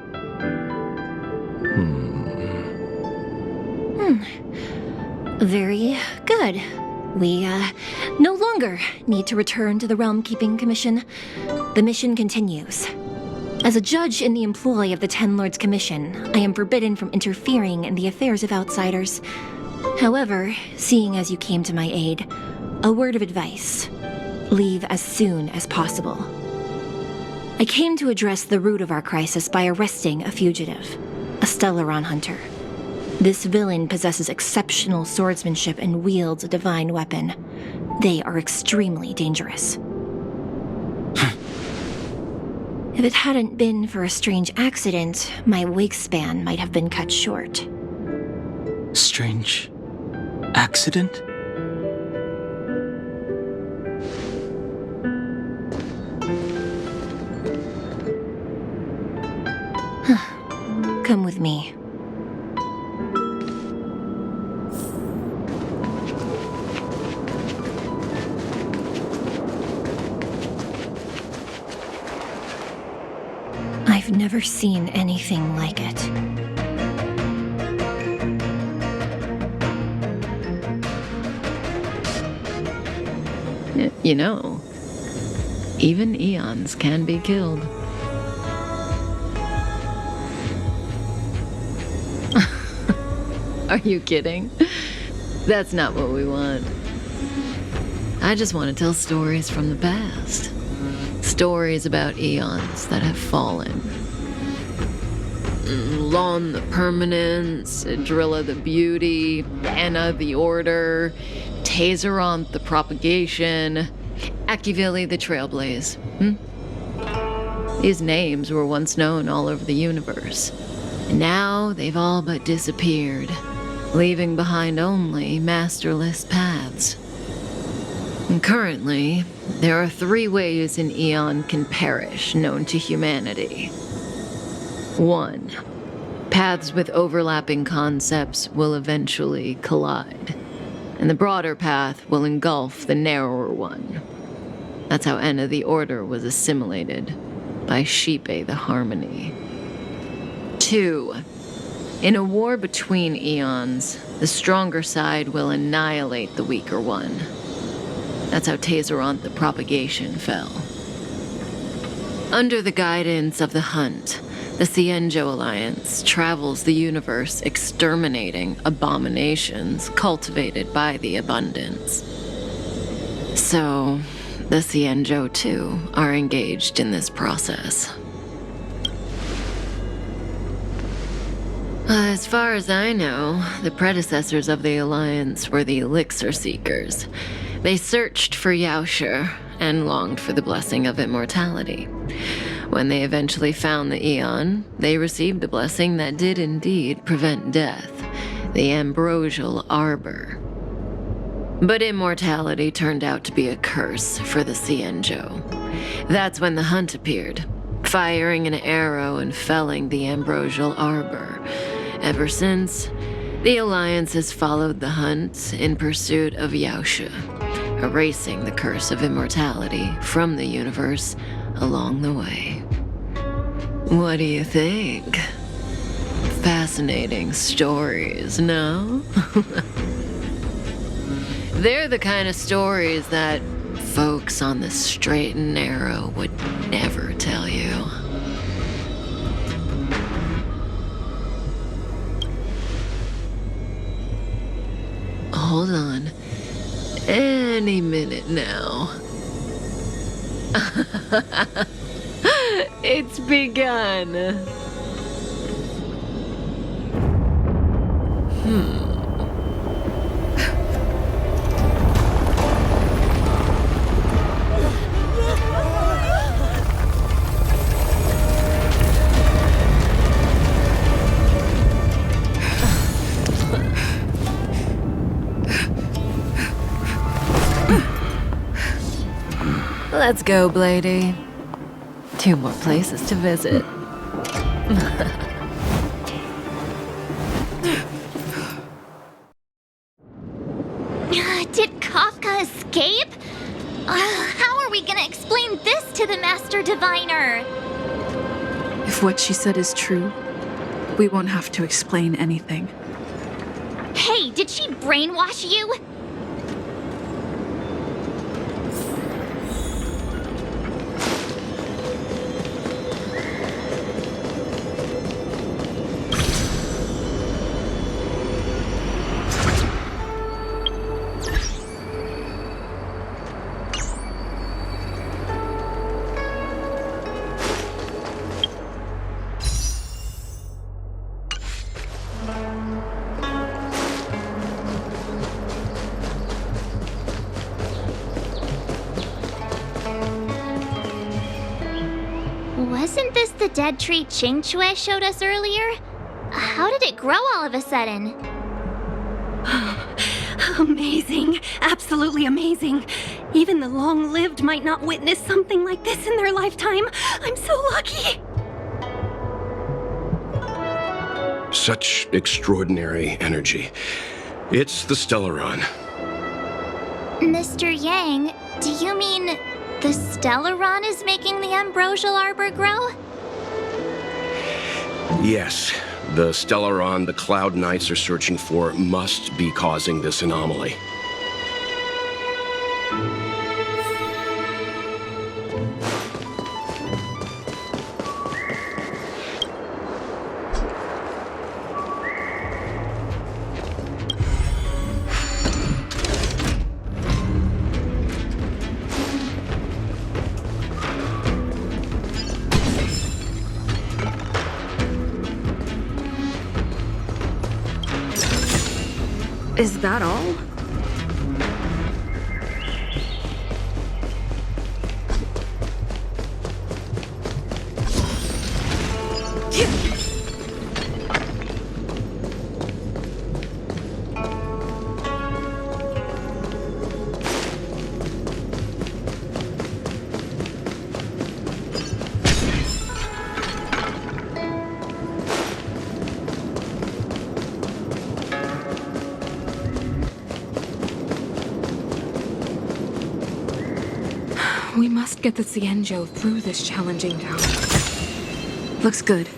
Very good. We, no longer need to return to the Realm Keeping Commission. The mission continues. As a judge in the employ of the Ten Lords Commission, I am forbidden from interfering in the affairs of outsiders. However, seeing as you came to my aid, a word of advice. Leave as soon as possible. I came to address the root of our crisis by arresting a fugitive, a Stellaron hunter. This villain possesses exceptional swordsmanship and wields a divine weapon. They are extremely dangerous. If it hadn't been for a strange accident, my wingspan might have been cut short. Strange accident? Come with me. I've never seen anything like it. You know, even eons can be killed. Are you kidding? That's not what we want. I just want to tell stories from the past. Stories about eons that have fallen. Lon the Permanence, Drilla the Beauty, Anna the Order, Tazeronth the Propagation, Akivili the Trailblaze. These names were once known all over the universe. And now they've all but disappeared, leaving behind only masterless paths. Currently, there are 3 ways an eon can perish known to humanity. 1. Paths with overlapping concepts will eventually collide, and the broader path will engulf the narrower one. That's how Enna the Order was assimilated by Shipe the Harmony. 2. In a war between eons, the stronger side will annihilate the weaker one. That's how Tazeronth the Propagation fell. Under the guidance of the Hunt, the Cienjo Alliance travels the universe exterminating abominations cultivated by the Abundance. So, the Cienjo, too, are engaged in this process. As far as I know, the predecessors of the Alliance were the Elixir Seekers. They searched for Yaoshi and longed for the blessing of immortality. When they eventually found the Eon, they received a blessing that did indeed prevent death, the Ambrosial Arbor. But immortality turned out to be a curse for the Cienjo. That's when the Hunt appeared, firing an arrow and felling the Ambrosial Arbor. Ever since, the Alliance has followed the Hunt in pursuit of Yaoshi, erasing the curse of immortality from the universe along the way. What do you think? Fascinating stories, no? They're the kind of stories that folks on the straight and narrow would never tell you. Hold on. Any minute now. It's begun. Let's go, Blady. 2 more places to visit. Did Kafka escape? How are we gonna explain this to the Master Diviner? If what she said is true, we won't have to explain anything. Hey, did she brainwash you? Wasn't this the dead tree Qingque showed us earlier? How did it grow all of a sudden? Amazing. Absolutely amazing. Even the long-lived might not witness something like this in their lifetime. I'm so lucky. Such extraordinary energy. It's the Stellaron. Mr. Yang, do you mean the Stellaron is making the Ambrosial Arbor grow? Yes, the Stellaron the Cloud Knights are searching for must be causing this anomaly. Is that all? We must get the Xianzhou through this challenging time. Looks good.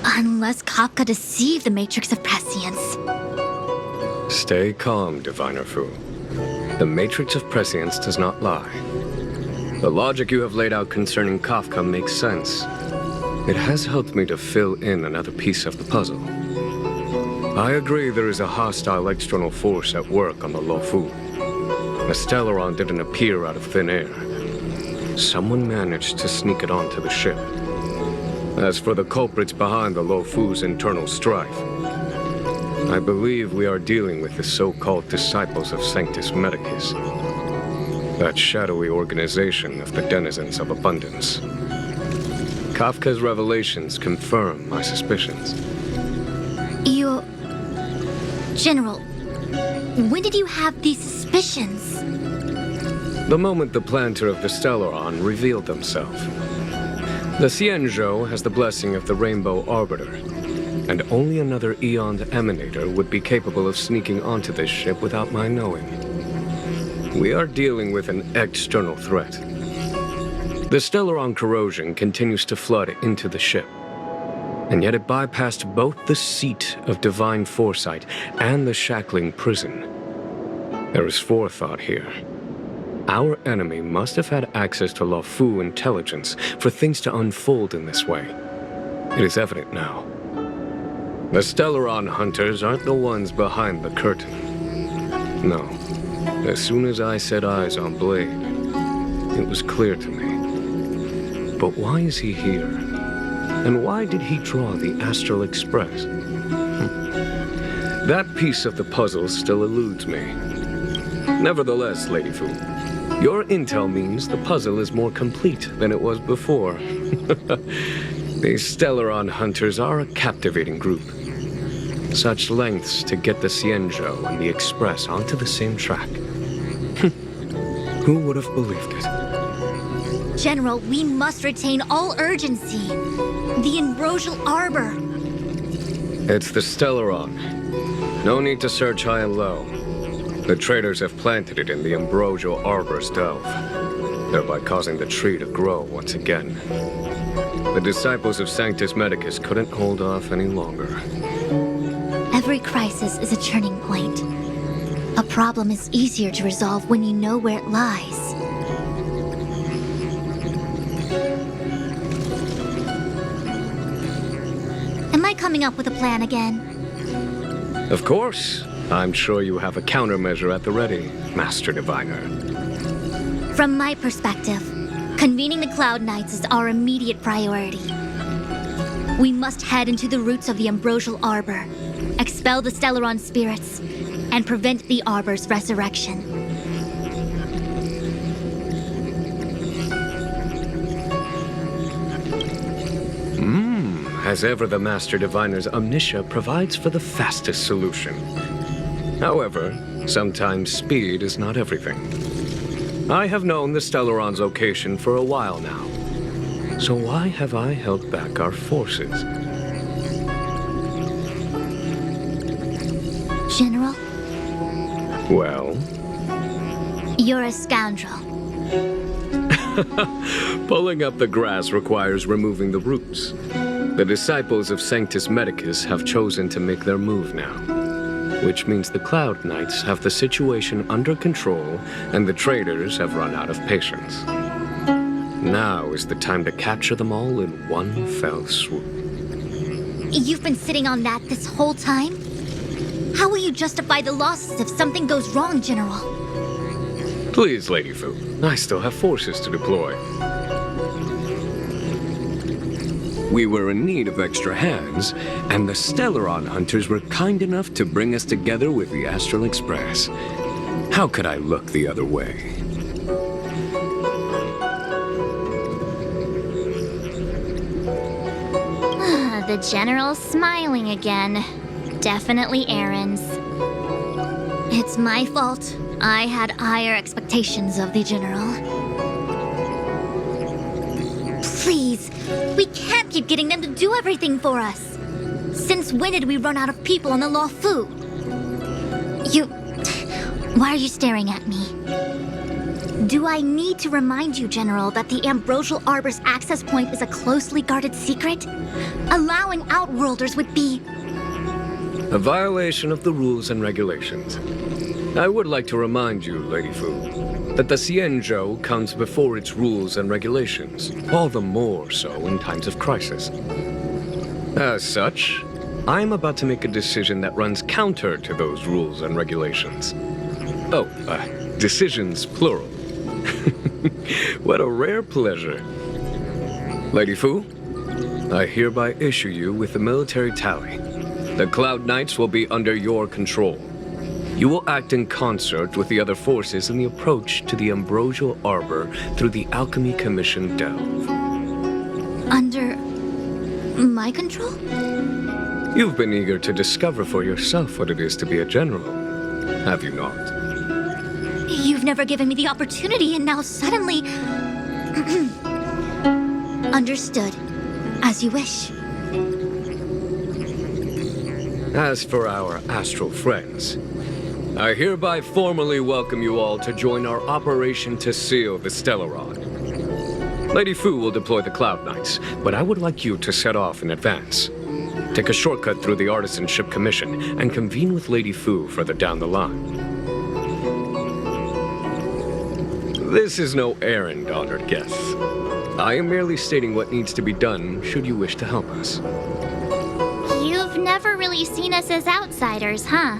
Unless Kafka deceived the Matrix of Prescience. Stay calm, Diviner Fu. The Matrix of Prescience does not lie. The logic you have laid out concerning Kafka makes sense. It has helped me to fill in another piece of the puzzle. I agree there is a hostile external force at work on the Luofu. The Stellaron didn't appear out of thin air. Someone managed to sneak it onto the ship. As for the culprits behind the Luofu's internal strife, I believe we are dealing with the so-called disciples of Sanctus Medicus, that shadowy organization of the denizens of abundance. Kafka's revelations confirm my suspicions. General, when did you have these suspicions? The moment the planter of the Stellaron revealed themselves. The Xianzhou has the blessing of the Rainbow Arbiter, and only another Eon Emanator would be capable of sneaking onto this ship without my knowing. We are dealing with an external threat. The Stellaron corrosion continues to flood into the ship, and yet it bypassed both the seat of divine foresight and the shackling prison. There is forethought here. Our enemy must have had access to Luofu intelligence for things to unfold in this way. It is evident now. The Stellaron hunters aren't the ones behind the curtain. No. As soon as I set eyes on Blade, it was clear to me. But why is he here? And why did he draw the Astral Express? That piece of the puzzle still eludes me. Nevertheless, Lady Fu, your intel means the puzzle is more complete than it was before. These Stellaron hunters are a captivating group. Such lengths to get the Xianzhou and the Express onto the same track. Who would have believed it? General, we must retain all urgency. The Ambrosial Arbor. It's the Stellaron. No need to search high and low. The traders have planted it in the Ambrosial Arbor's delve, thereby causing the tree to grow once again. The disciples of Sanctus Medicus couldn't hold off any longer. Every crisis is a turning point. A problem is easier to resolve when you know where it lies. Am I coming up with a plan again? Of course. I'm sure you have a countermeasure at the ready, Master Diviner. From my perspective, convening the Cloud Knights is our immediate priority. We must head into the roots of the Ambrosial Arbor, expel the Stellaron spirits, and prevent the Arbor's resurrection. As ever, the Master Diviner's omniscia provides for the fastest solution. However, sometimes speed is not everything. I have known the Stellaron's location for a while now. So why have I held back our forces? General? Well? You're a scoundrel. Pulling up the grass requires removing the roots. The disciples of Sanctus Medicus have chosen to make their move now, which means the Cloud Knights have the situation under control and the traders have run out of patience. Now is the time to capture them all in one fell swoop. You've been sitting on that this whole time? How will you justify the losses if something goes wrong, General? Please, Lady Fu, I still have forces to deploy. We were in need of extra hands, and the Stellaron hunters were kind enough to bring us together with the Astral Express. How could I look the other way? The General's smiling again. Definitely Aaron's. It's my fault. I had higher expectations of the General. Please, we can't keep getting them to do everything for us. Since when did we run out of people on the Law Fu? Why are you staring at me? Do I need to remind you, General, that the Ambrosial Arbor's access point is a closely guarded secret? Allowing Outworlders would be... A violation of the rules and regulations. I would like to remind you, Lady Fu, that the Xianzhou comes before its rules and regulations, all the more so in times of crisis. As such, I am about to make a decision that runs counter to those rules and regulations. Oh, decisions plural. What a rare pleasure. Lady Fu, I hereby issue you with the military tally. The Cloud Knights will be under your control. You will act in concert with the other forces in the approach to the Ambrosial Arbor through the Alchemy Commission Delve. Under... my control? You've been eager to discover for yourself what it is to be a general, have you not? You've never given me the opportunity, and now suddenly... Understood. As you wish. As for our astral friends, I hereby formally welcome you all to join our operation to seal the Stellaron. Lady Fu will deploy the Cloud Knights, but I would like you to set off in advance. Take a shortcut through the Artisanship Commission and convene with Lady Fu further down the line. This is no errand, honored guests. I am merely stating what needs to be done should you wish to help us. You've never really seen us as outsiders, huh?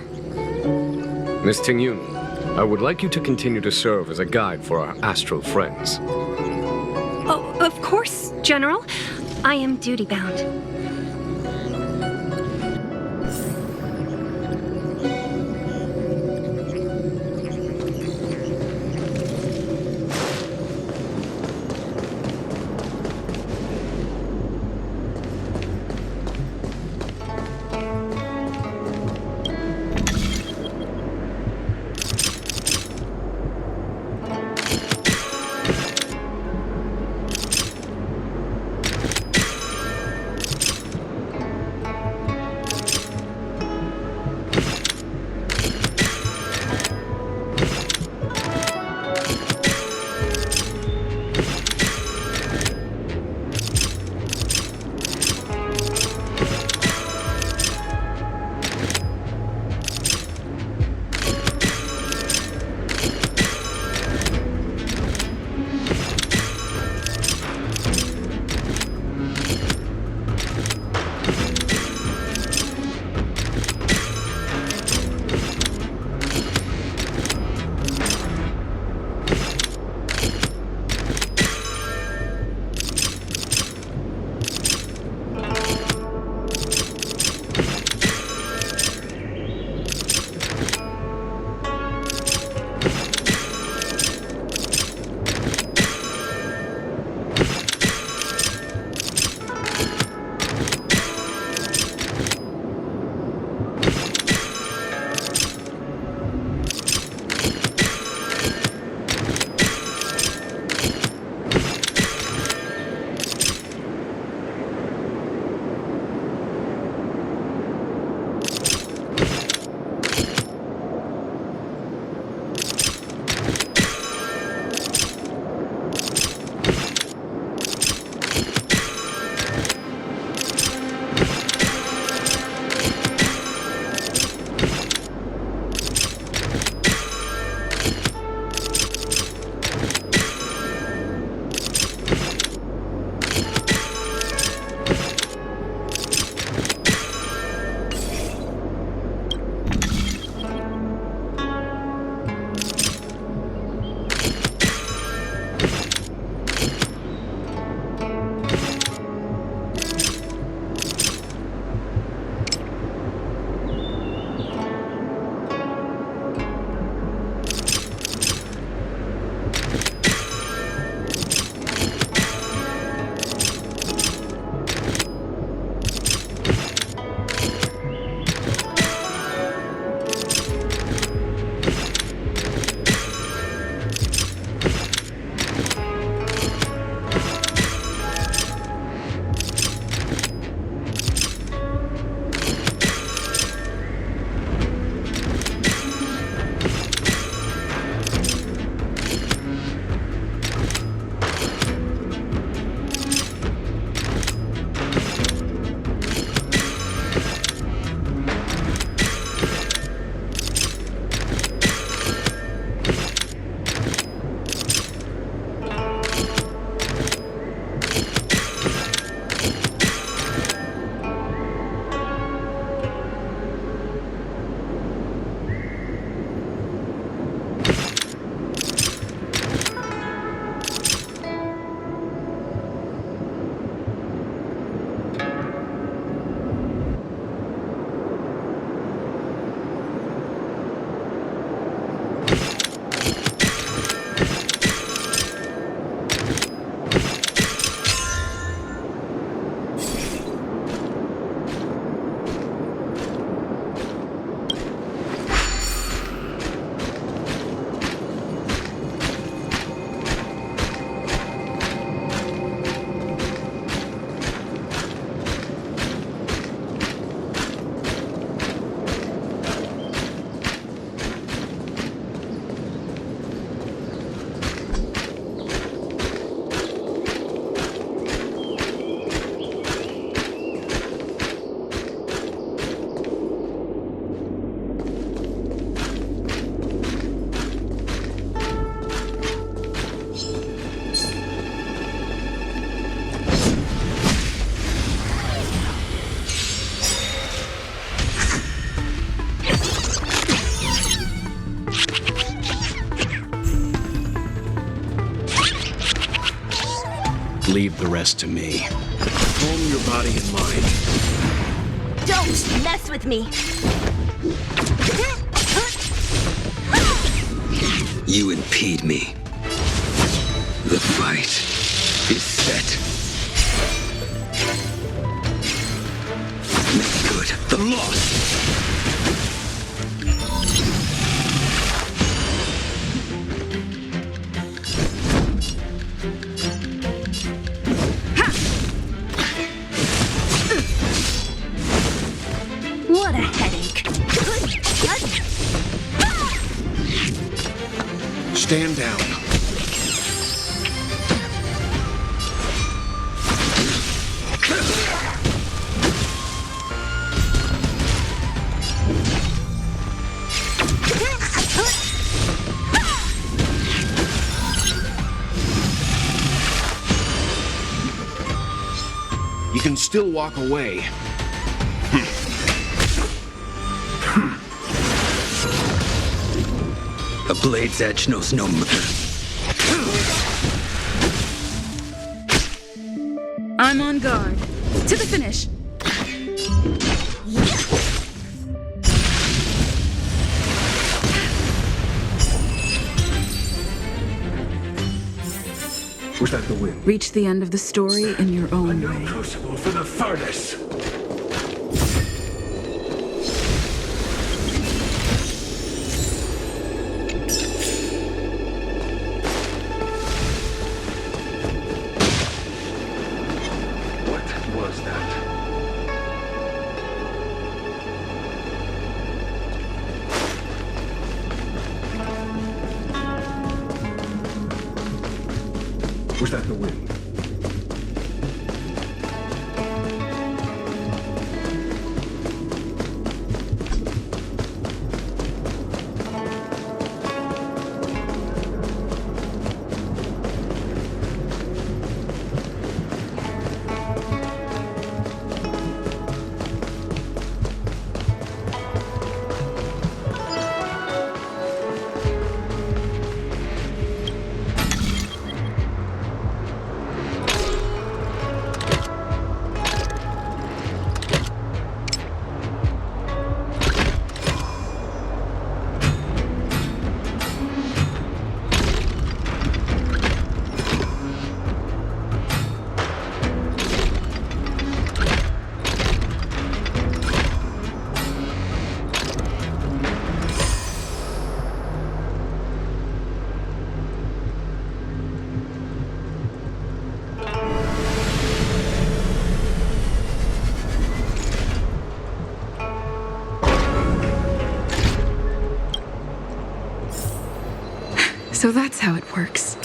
Miss Tingyun, I would like you to continue to serve as a guide for our astral friends. Oh, of course, General. I am duty-bound. Leave the rest to me. Calm your body and mind. Don't mess with me! You impede me. The fight is set. Make good the loss. What a headache. Stand down. You can still walk away. A blade's edge knows no mercy. I'm on guard. To the finish. Was that the wind? Reach the end of the story in your own way. Crucible for the furnace. What was that? Was that the wind? So that's how it works.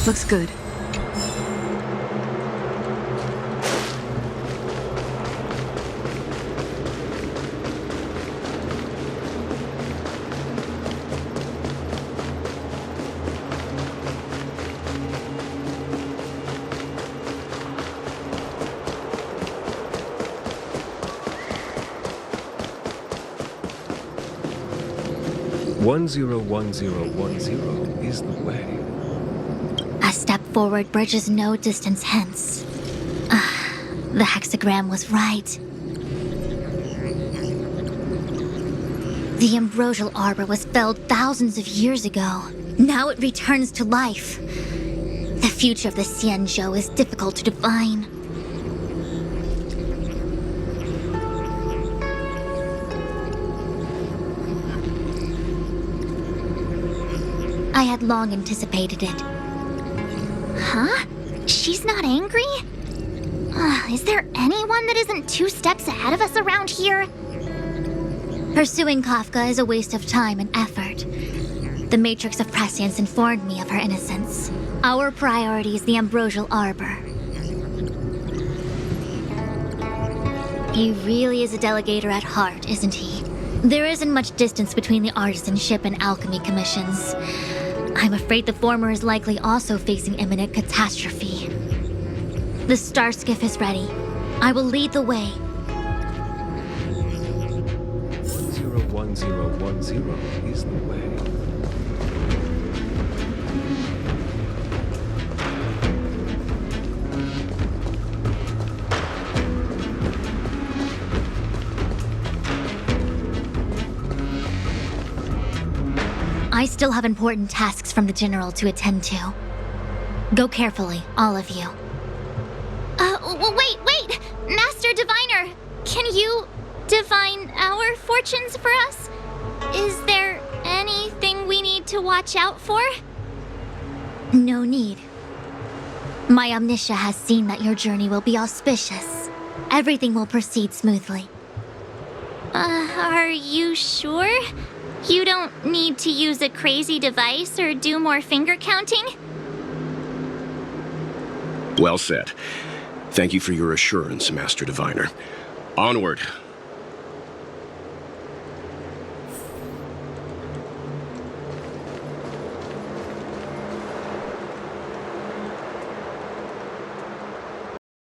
Looks good. One zero 1010 is the way. A step forward bridges no distance hence. The hexagram was right. The ambrosial arbor was felled thousands of years ago. Now it returns to life. The future of the Xianzhou is difficult to define. I had long anticipated it. Huh? She's not angry? Is there anyone that isn't 2 steps ahead of us around here? Pursuing Kafka is a waste of time and effort. The Matrix of Prescience informed me of her innocence. Our priority is the ambrosial arbor. He really is a delegator at heart, isn't he? There isn't much distance between the artisanship and alchemy commissions. I'm afraid the former is likely also facing imminent catastrophe. The star skiff is ready. I will lead the way. 1010 is the way. I still have important tasks from the General to attend to. Go carefully, all of you. Wait! Master Diviner! Can you divine our fortunes for us? Is there anything we need to watch out for? No need. My Omniscia has seen that your journey will be auspicious. Everything will proceed smoothly. Are you sure? You don't need to use a crazy device or do more finger counting? Well said. Thank you for your assurance, Master Diviner. Onward.